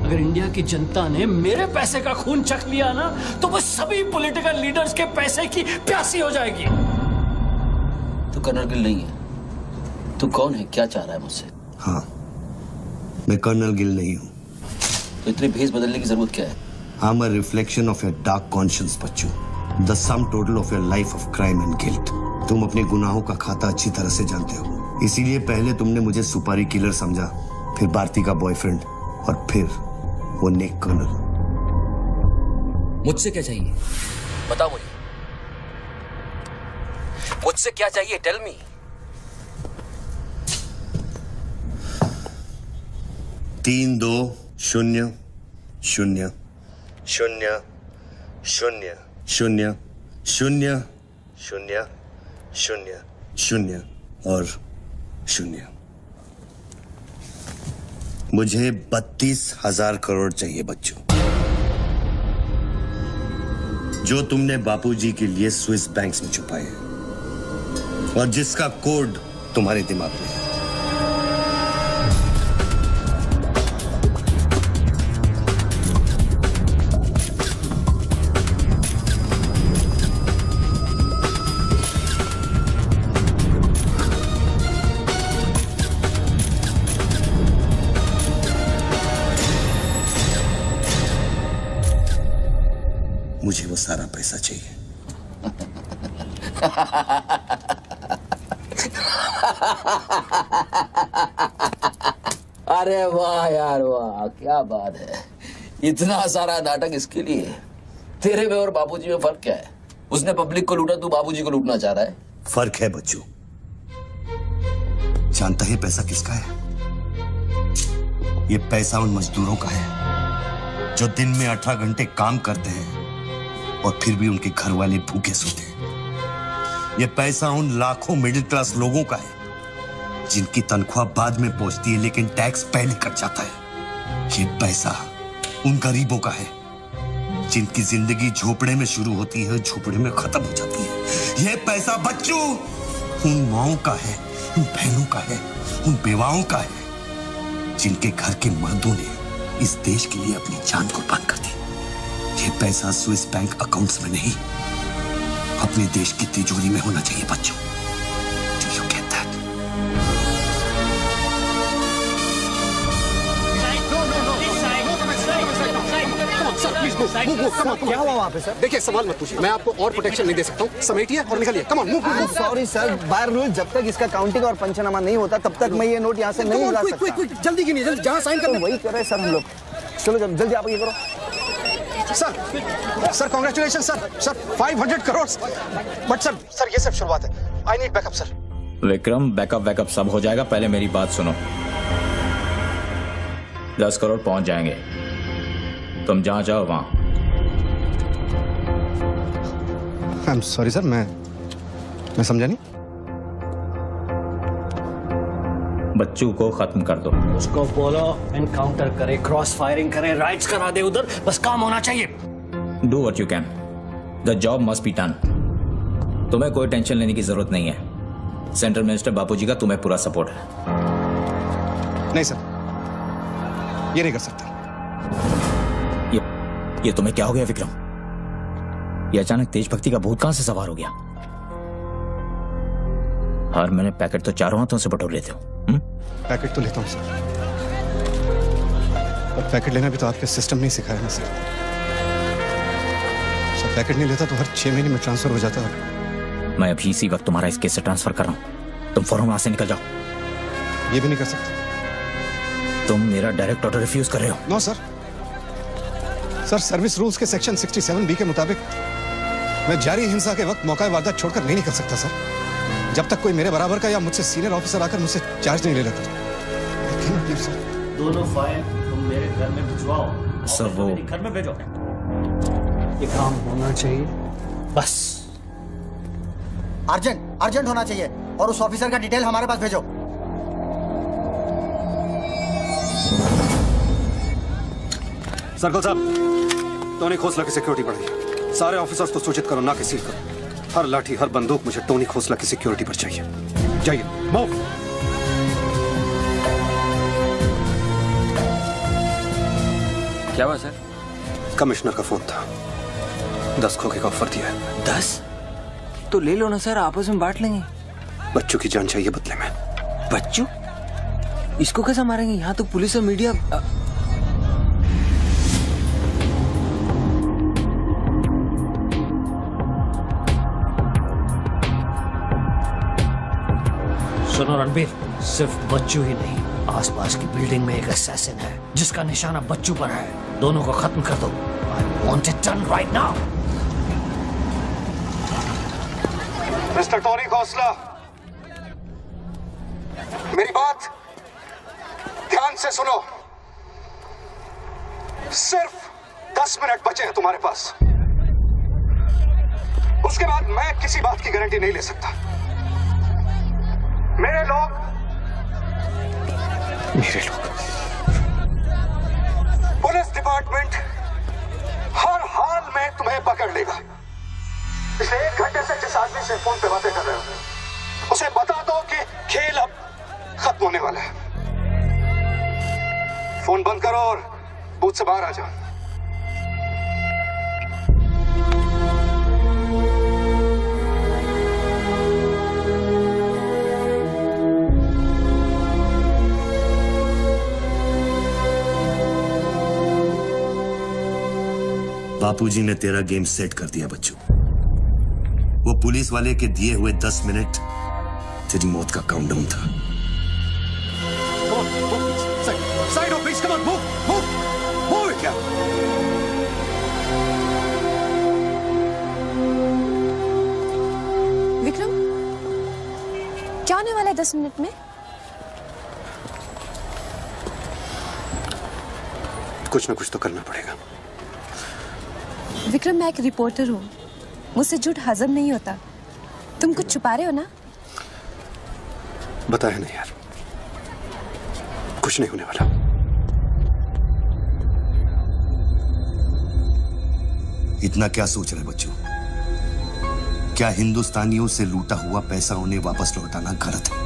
अगर इंडिया की जनता ने मेरे पैसे का खून चख लिया ना, तो वो सभी पॉलिटिकल लीडर्स के पैसे की प्यासी हो जाएगी। तू कर्नल गिल नहीं है। तू कौन है? क्या चाह रहा है मुझसे? हाँ, मैं कर्नल गिल नहीं हूं। तो इतनी भेस बदलने की जरूरत क्या है? I'm a reflection of your dark conscience, Bachchu. The sum total of your life of crime and guilt. तुम अपने गुनाहों का खाता अच्छी तरह से जानते हो. इसीलिए पहले तुमने मुझे सुपारी किलर समझा, फिर भारती का बॉयफ्रेंड और फिर वो नेक कर्नल. मुझसे क्या चाहिए? बताओ मुझे. मुझसे क्या चाहिए? Tell me. तीन 2 0 0 0 0 0 0 0 0 0 और 0. मुझे 32,000 करोड़ चाहिए बच्चों, जो तुमने बापूजी के लिए स्विस बैंक्स में छुपाए हैं और जिसका कोड तुम्हारे दिमाग में है. मुझे वो सारा पैसा चाहिए. अरे वाह यार वाह, क्या बात है. इतना सारा नाटक इसके लिए? तेरे में और बापूजी में फर्क क्या है? उसने पब्लिक को लूटा, तू बापूजी को लूटना चाह रहा है. फर्क है बच्चू. जानता है पैसा किसका है? ये पैसा उन मजदूरों का है जो दिन में 18 घंटे काम करते हैं और फिर भी उनके घर वाले भूखे सोते हैं. ये पैसा उन लाखों मिडिल क्लास लोगों का है जिनकी तनख्वाह बाद में पहुंचती है लेकिन टैक्स पहले कट जाता है. ये पैसा उन गरीबों का है जिनकी जिंदगी झोपड़े में शुरू होती है, झोपड़े में खत्म हो जाती है. ये पैसा बच्चों उन माओं का है, उन बहनों का है, उन बेवाओं का है जिनके घर के मर्दों ने इस देश के लिए अपनी जान कुर्बान कर दी. ये पैसा स्विस बैंक अकाउंट्स में नहीं, अपने देश की तिजोरी में होना चाहिए बच्चों. Do you get that? क्या हुआ वहाँ पे सर? देखिए सवाल मत पूछिए, मैं आपको और प्रोटेक्शन नहीं दे सकता हूँ. समेटिए और निकलिए. कम on move. Sorry sir, by rule जब तक इसका काउंटिंग और पंचनामा नहीं होता तब तक मैं ये नोट यहाँ से नहीं ला सकता. क्विक जल्दी गिनिए, जल्दी. जहाँ साइन करना वही कर रहे सर हम लोग. चलो जल्दी आप ये करो. Sir congratulation sir 500 crore. But sir ये सब शुरुआत है. I need backup sir. Vikram, backup सब हो जाएगा. पहले मेरी बात सुनो. 10 करोड़ पहुंच जाएंगे. तुम जहां जाओ वहां. आई एम सॉरी सर, मैं समझा नहीं. बच्चू को खत्म कर दो. उसको बोलो एनकाउंटर करे, क्रॉस फायरिंग करे, राइट्स करा दे उधर. बस काम होना चाहिए. Do what you can. The job must be done. तुम्हें कोई टेंशन लेने की जरूरत नहीं है. सेंट्रल मिनिस्टर बापूजी का तुम्हें पूरा सपोर्ट है. नहीं सर, ये नहीं कर सकता. ये तुम्हें क्या हो गया विक्रम? ये अचानक देशभक्ति का भूत कहां से सवार हो गया? हर महीने पैकेट तो चारों हाथों से बटोर लेते हो. पैकेट तो लेता हूँ सर, पर पैकेट लेना भी तो आपके सिस्टम ने सिखाया ना सर. पैकेट नहीं लेता तो हर 6 महीने में ट्रांसफर हो जाता है. मैं अभी इसी वक्त तुम्हारा इस केस से ट्रांसफर कर रहा हूं. तुम फौरन वहां से निकल जाओ. ये भी नहीं कर सकते. तुम मेरा डायरेक्ट ऑर्डर रिफ्यूज कर रहे हो. नो सर, सर्विस रूल्स के सेक्शन 67B के मुताबिक मैं जारी हिंसा के वक्त मौका वारदात छोड़कर नहीं निकल सकता सर, जब तक कोई मेरे बराबर का या मुझसे सीनियर ऑफिसर आकर मुझसे चार्ज नहीं ले लेता. दोनों फाइल तुम मेरे घर में भिजवाओ. सर वो घर में भेजो. ये काम होना चाहिए बस. अर्जेंट होना चाहिए और उस ऑफिसर का डिटेल हमारे पास भेजो. सर्कल साहब, टोनी खोसला की सिक्योरिटी बढ़ाइए. सारे ऑफिसर्स को सूचित करो, ना कि सील करो. हर लाठी हर बंदूक मुझे टोनी खोसला की सिक्योरिटी पर चाहिए. जाइए. मूव. क्या हुआ सर? कमिश्नर का फोन था. 10 खोखे का ऑफर दिया है. 10? तो ले लो ना सर, आपस में बांट लेंगे. बच्चों की जान चाहिए बदले में. बच्चू? इसको कैसे मारेंगे? यहाँ तो पुलिस और मीडिया. सुनो रणबीर, सिर्फ बच्चू ही नहीं, आसपास की बिल्डिंग में एक असैसिन है जिसका निशाना बच्चू पर है। दोनों को खत्म कर दो। I want it done right now. Mister Tony Khosla, मेरी बात ध्यान से सुनो। सिर्फ 10 मिनट बचे हैं तुम्हारे पास। उसके बाद मैं किसी बात की गारंटी नहीं ले सकता। मेरे लोग पुलिस डिपार्टमेंट हर हाल में तुम्हें पकड़ लेगा। पिछले 1 घंटे से जिस आदमी से फोन पे बातें कर रहे हो, उसे बता दो कि खेल अब खत्म होने वाला है। फोन बंद करो और बूथ से बाहर आ जाओ। बापूजी ने तेरा गेम सेट कर दिया बच्चू। वो पुलिस वाले के दिए हुए 10 मिनट तेरी मौत का काउंटडाउन था। Side please, come on, move it, yeah. Vikram, क्या होने वाला है 10 मिनट में? कुछ ना कुछ तो करना पड़ेगा। विक्रम, मैं एक रिपोर्टर हूँ, मुझसे झूठ हजम नहीं होता। तुम कुछ छुपा रहे हो ना? बताया नहीं यार, कुछ नहीं होने वाला। इतना क्या सोच रहे बच्चों? क्या हिंदुस्तानियों से लूटा हुआ पैसा उन्हें वापस लौटाना गलत है?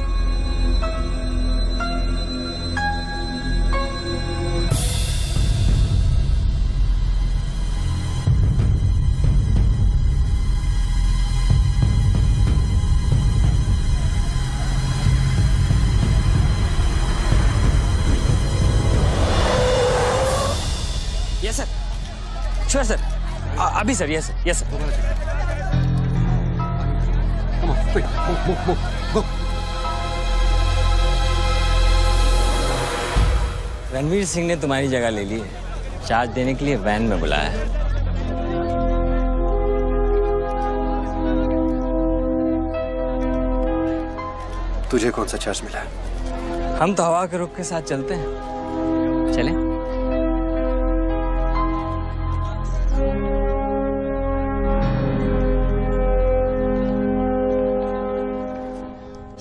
यस सर, श्योर सर, अभी sir, yes sir, yes sir. Come on, quick, move, go. Ranveer Singh ने तुम्हारी जगह ले ली है, चार्ज देने के लिए वैन में बुलाया है। तुझे कौन सा चार्ज मिला है? हम तो हवा के रुख के साथ चलते हैं, चलें?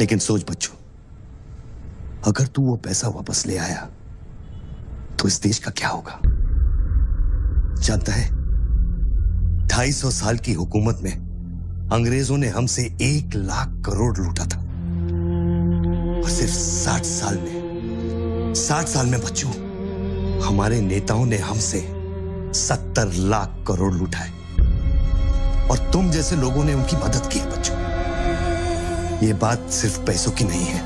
लेकिन सोच बच्चों, अगर तू वो पैसा वापस ले आया तो इस देश का क्या होगा? जानता है, 250 साल की हुकूमत में अंग्रेजों ने हमसे 1 लाख करोड़ लूटा था, और सिर्फ 60 साल में बच्चों, हमारे नेताओं ने हमसे 70 लाख करोड़ लूटाए, और तुम जैसे लोगों ने उनकी मदद की है बच्चों। ये बात सिर्फ पैसों की नहीं है,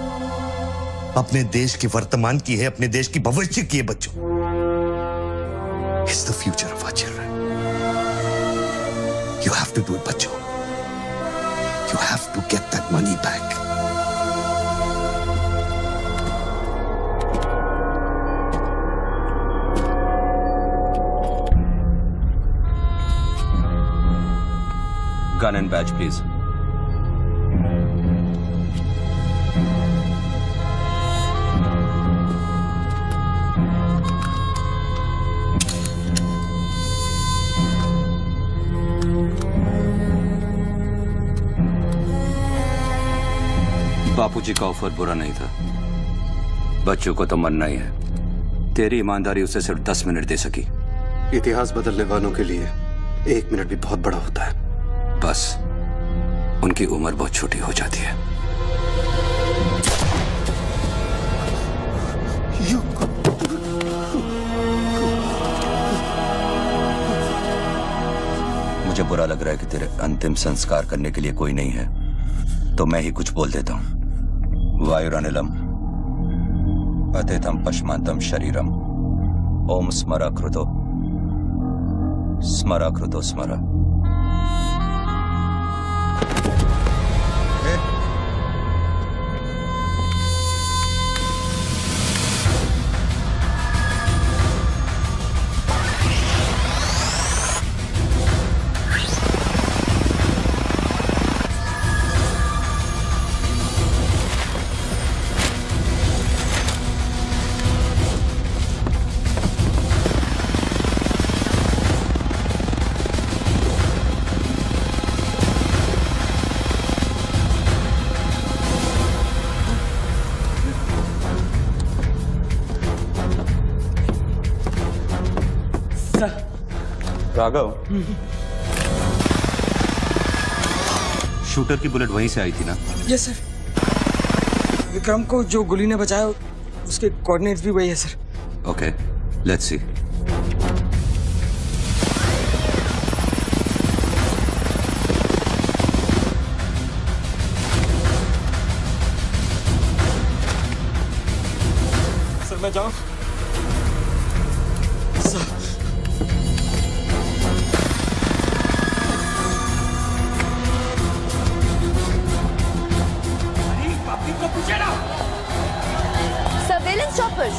अपने देश के वर्तमान की है, अपने देश की भविष्य की है बच्चों। It's the future of our children. You have to do it बच्चों. You have to get that money back. Gun and badge, please. बापूजी का ऑफर बुरा नहीं था, बच्चों को तो मरना ही है। तेरी ईमानदारी उसे सिर्फ 10 मिनट दे सकी। इतिहास बदलने वालों के लिए 1 मिनट भी बहुत बड़ा होता है। बस उनकी उम्र बहुत छोटी हो जाती है। मुझे बुरा लग रहा है कि तेरे अंतिम संस्कार करने के लिए कोई नहीं है, तो मैं ही कुछ बोल देता हूं। वायुरनिलम अतिथम पश्मांतम शरीरम ओम स्मराकृतो स्मराकृतो स्मरा। राघव, शूटर की बुलेट वहीं से आई थी ना? Yes sir. विक्रम को जो गोली ने बचाया उसके कोऑर्डिनेट्स भी वही है sir. Okay, let's see. Sir मैं जाऊं? सर्वेलेंस चॉपर्स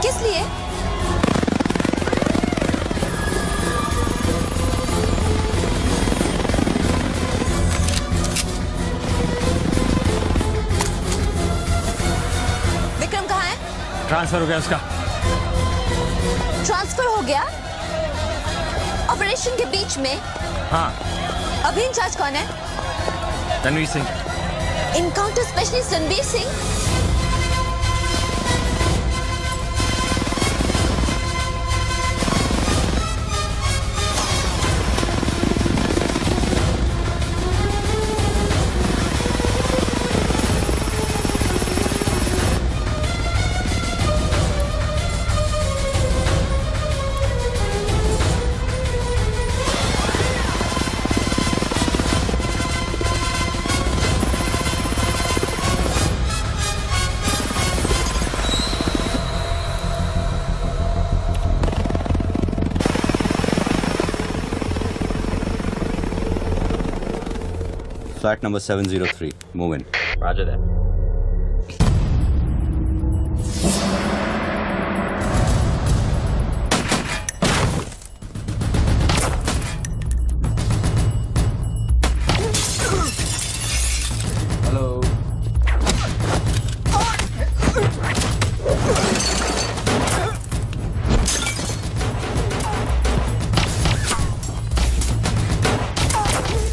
किस लिए? विक्रम कहाँ है? ट्रांसफर हो गया उसका। ट्रांसफर हो गया? ऑपरेशन के बीच में? हाँ। अभी इंचार्ज कौन है? Ranveer Singh. Encounter specialist Ranveer Singh? Flat number 703. Move in. Roger that. Hello.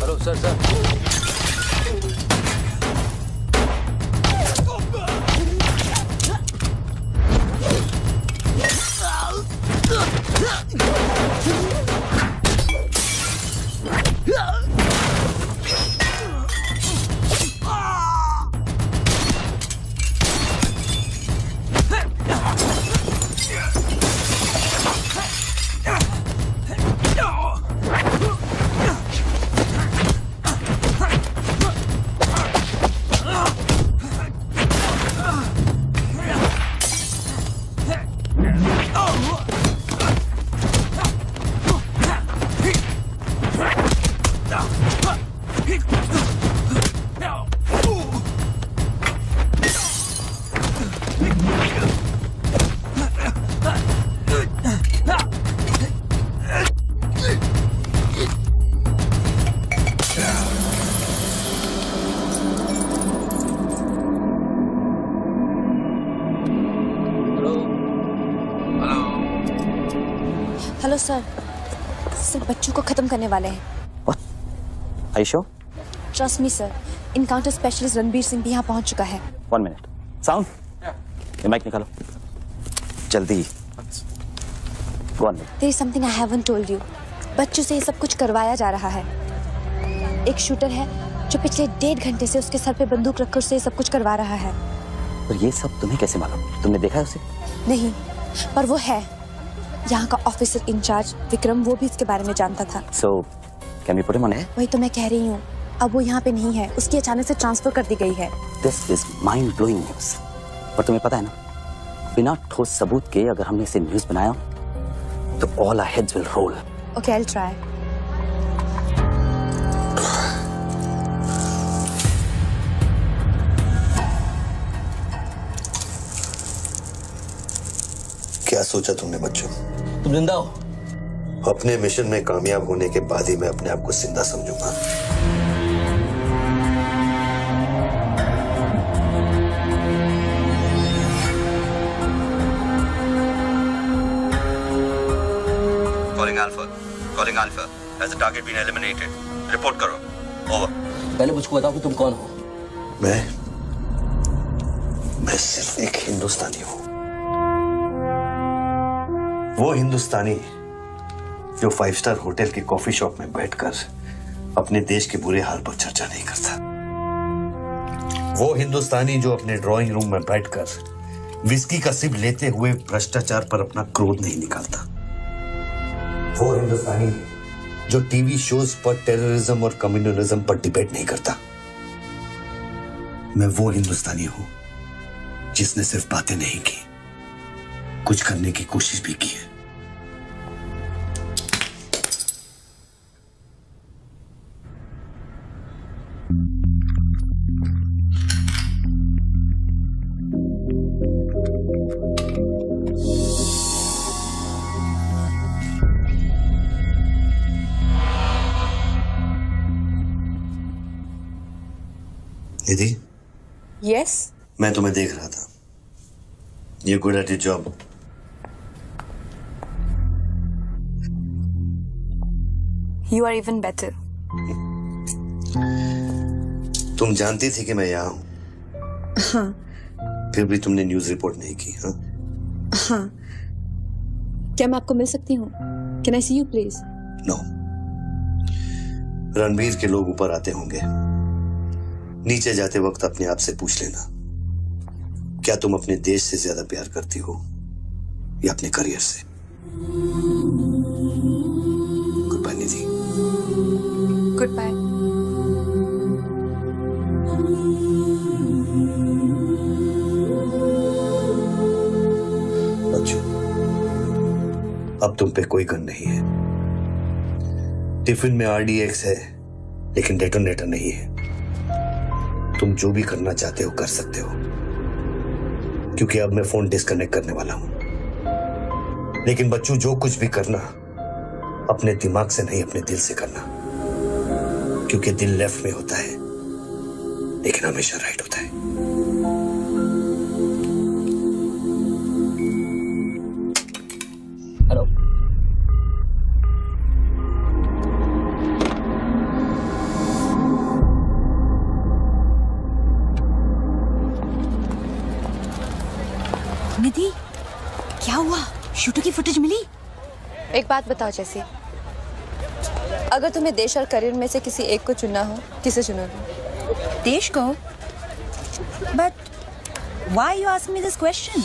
Hello sir sir. Hello sir. Sir बच्चों को खत्म करने वाले हैं। आयशो? Trust me sir, encounter specialist Ranbir Singh भी यहाँ पहुँच चुका है। 1 मिनट। साउंड, ये माइक निकालो जल्दी। Go on. There is something I haven't told you. बच्चों से ये सब कुछ करवाया जा रहा है। एक शूटर है जो पिछले 1.5 घंटे से उसके सर पे बंदूक रखकर उससे ये सब कुछ करवा रहा है। पर ये सब तुम्हें कैसे मालूम? तुमने देखा है उसे? नहीं, पर वो है। यहाँ का ऑफिसर इंचार्ज विक्रम वो भी इसके बारे में जानता था। So, can we put him on air? वही तो मैं कह रही हूँ, अब वो यहाँ पे नहीं है, उसकी अचानक से ट्रांसफर कर दी गई है। This is mind-blowing news. पर तुम्हें पता है ना, बिना ठोस सबूत के अगर हमने इसे न्यूज बनाया तो all our heads will roll. Okay, I'll try. क्या सोचा तुमने बच्चों? तुम जिंदा हो? अपने मिशन में कामयाब होने के बाद ही मैं अपने आप को जिंदा समझूंगा। Calling Alpha. Has the target been eliminated? Report करो. Over. पहले मुझको बताओ कि तुम कौन हो? मैं सिर्फ एक हिंदुस्तानी हूं। वो हिंदुस्तानी जो 5 स्टार होटल के कॉफी शॉप में बैठकर अपने देश के बुरे हाल पर चर्चा नहीं करता। वो हिंदुस्तानी जो अपने ड्राइंग रूम में बैठकर विस्की का सिप लेते हुए भ्रष्टाचार पर अपना क्रोध नहीं निकालता। वो हिंदुस्तानी जो टीवी शोज पर टेररिज्म और कम्युनलिज्म पर डिबेट नहीं करता। मैं वो हिंदुस्तानी हूं जिसने सिर्फ बातें नहीं की, कुछ करने की कोशिश भी की है। निधि, यस, मैं तुम्हें देख रहा था। You're good at your job. You are even better. तुम जानती थी कि मैं यहाँ हूँ, हाँ फिर भी तुमने न्यूज़ रिपोर्ट नहीं की। हाँ, हाँ, क्या मैं आपको मिल सकती हूँ? Can I see you please? No. Ranbir के लोग ऊपर आते होंगे, नीचे जाते वक्त अपने आप से पूछ लेना, क्या तुम अपने देश से ज्यादा प्यार करती हो या अपने करियर से? Goodbye Nidhi. Goodbye. बच्चों, अब तुम पे कोई गन नहीं है। टिफिन में RDX है, लेकिन डेटोनेटर नहीं है। तुम जो भी करना चाहते हो कर सकते हो, क्योंकि अब मैं फोन डिस्कनेक्ट करने वाला हूं। लेकिन बच्चों, जो कुछ भी करना अपने दिमाग से नहीं, अपने दिल से करना, क्योंकि दिल लेफ्ट में होता है लेकिन हमेशा राइट होता है। हेलो, निधि, क्या हुआ? शूटर की फुटेज मिली? एक बात बताओ जैसी, अगर तुम्हें देश और करियर में से किसी एक को चुनना हो, किसे चुनोगे? देश को? But why you ask me this question?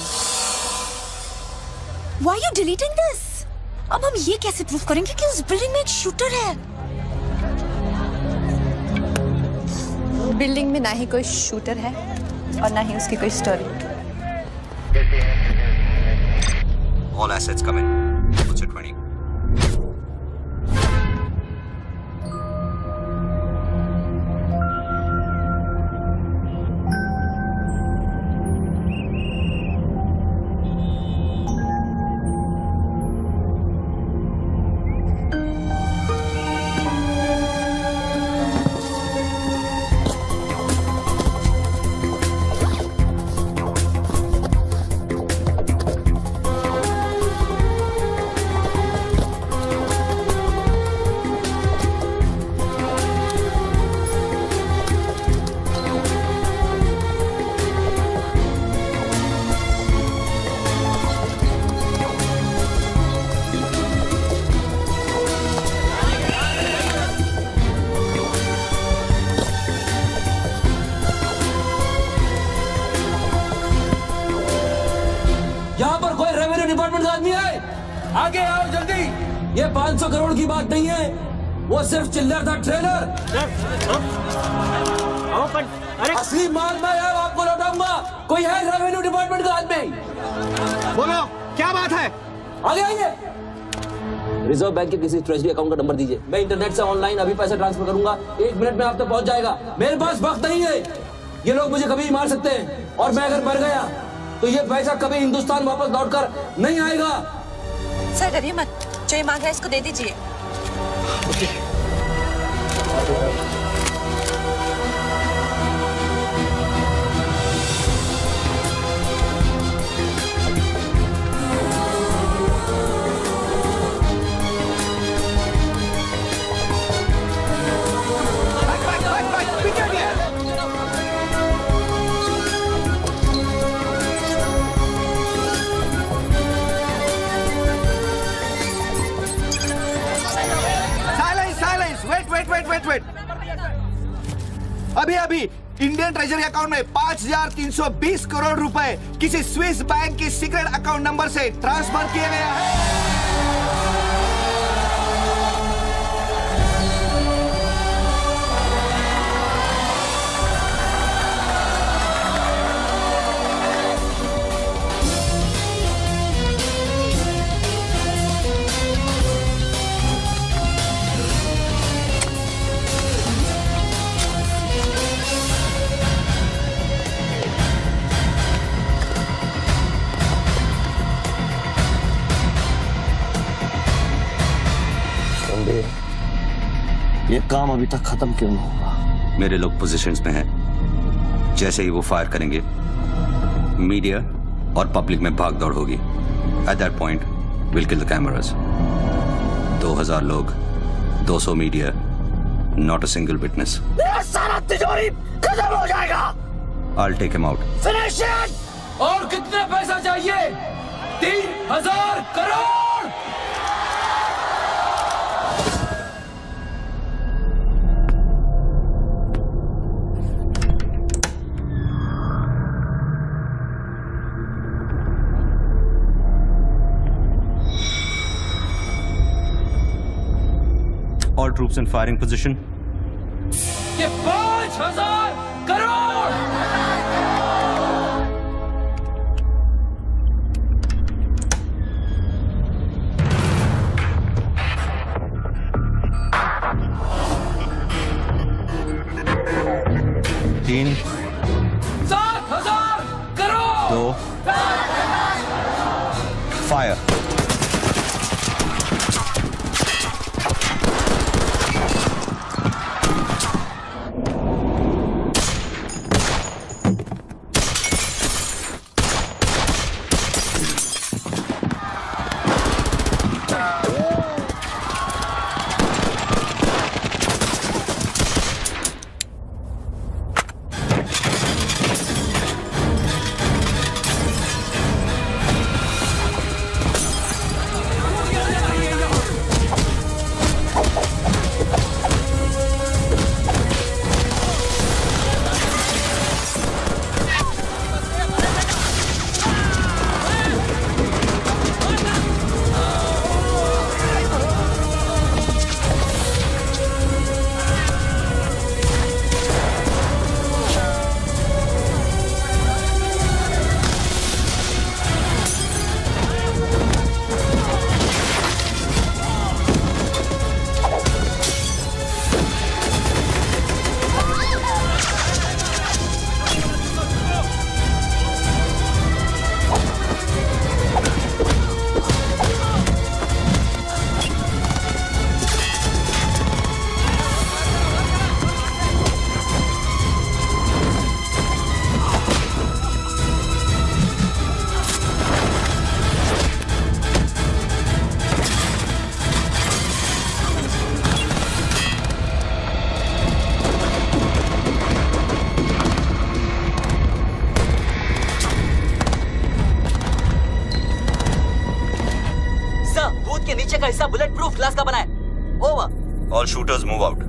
Why you deleting this? अब हम ये कैसे प्रूफ करेंगे कि उस बिल्डिंग में एक शूटर है? बिल्डिंग में ना ही कोई शूटर है और ना ही उसकी कोई story. All assets come in. What's it 20? Department का आदमी है, आगे आओ जल्दी। ये 500 करोड़ की बात नहीं है, वो सिर्फ चिल्लर था, ट्रेलर। अरे असली माल मैं आपको लौटाऊंगा। कोई है रेवेन्यू डिपार्टमेंट का आदमी? बोलो क्या बात है? आगे आइए। रिजर्व बैंक के किसी ट्रेजरी अकाउंट का नंबर दीजिए, मैं इंटरनेट से ऑनलाइन अभी पैसा ट्रांसफर करूंगा, 1 मिनट में आप तक पहुंच जाएगा। मेरे पास वक्त नहीं है, ये लोग मुझे कभी मार सकते हैं, और मैं अगर मर गया तो ये पैसा कभी हिंदुस्तान वापस लौटकर नहीं आएगा। सर डरिए मत, जो ये मांग रहा है इसको दे दीजिए। वेट। अभी अभी इंडियन ट्रेजरी अकाउंट में 5,320 करोड़ रुपए किसी स्विस बैंक के सीक्रेट अकाउंट नंबर से ट्रांसफर किए गए हैं। ये काम अभी तक खत्म क्यों नहीं हुआ? मेरे लोग पोजीशंस में हैं। जैसे ही वो फायर करेंगे, मीडिया और पब्लिक में भाग दौड़ होगी। At that point will kill the cameras. 2000 लोग, 200 media, not a single witness. सारा तिजोरी खत्म हो जाएगा। I'll take him out. Finish it. और कितना पैसा चाहिए? 3,000 crore. All troops in firing position. ये 5,000 करोड़। तीन, 7,000 करोड़। 2, फायर। नीचे का हिस्सा बुलेट प्रूफ ग्लास का बना है। Over. All shooters move out.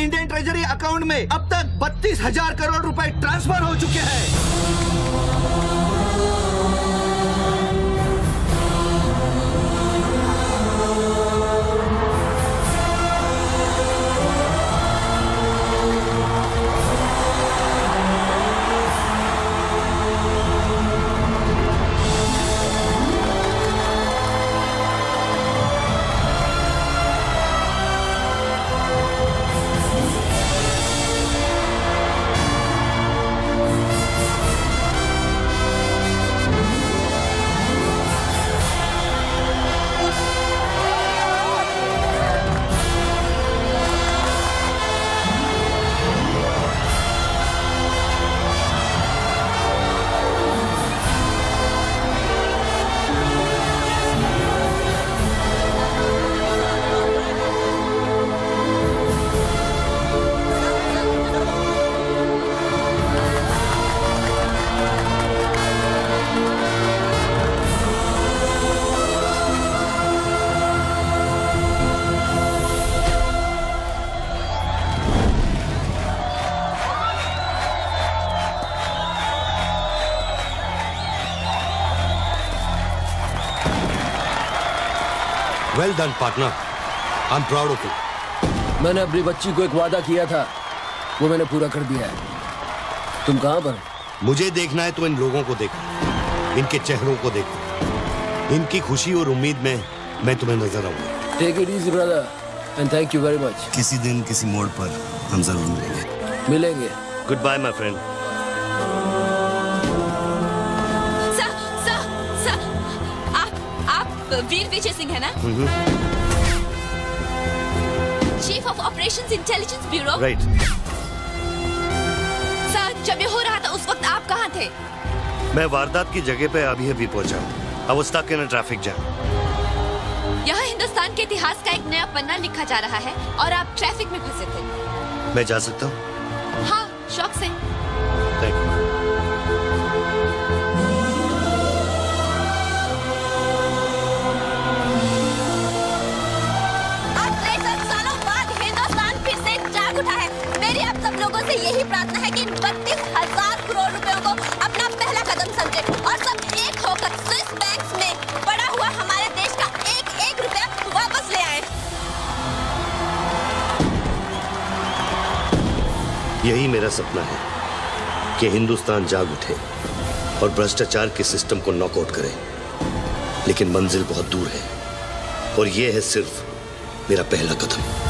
Indian treasury account में अब तक 32,000 करोड़ रुपए ट्रांसफर हो चुके हैं। Well done, partner. I'm proud of you. मैंने अपनी बच्ची को एक वादा किया था, वो मैंने पूरा कर दिया है। तुम कहाँ पर? मुझे देखना है तो इन लोगों को देखो, इनके चेहरों को देखो, इनकी खुशी और उम्मीद में मैं तुम्हें नजर आऊंगा। Take it easy, brother, and thank you very much. किसी दिन किसी मोड़ पर हम जरूर मिलेंगे। मिलेंगे। Goodbye, my friend. वीर विजय सिंह है ना? Chief of operations intelligence bureau. Right. Sir, जब ये हो रहा था उस वक्त आप कहाँ थे? मैं वारदात की जगह पे अभी पहुंचा हूँ। I was stuck in a traffic jam. यहाँ हिंदुस्तान के इतिहास का एक नया पन्ना लिखा जा रहा है और आप ट्रैफिक में फंसे थे। मैं जा सकता हूँ? हाँ, शौक से। Thank you. से यही प्रार्थना है कि इन 32,000 करोड़ रुपयों को अपना पहला कदम समझे और सब एक होकर स्विस बैंक्स में पड़ा हुआ हमारे देश का एक रुपया वापस ले आए। यही मेरा सपना है कि हिंदुस्तान जाग उठे और भ्रष्टाचार के सिस्टम को नॉकआउट करे, लेकिन मंजिल बहुत दूर है और यह है सिर्फ मेरा पहला कदम।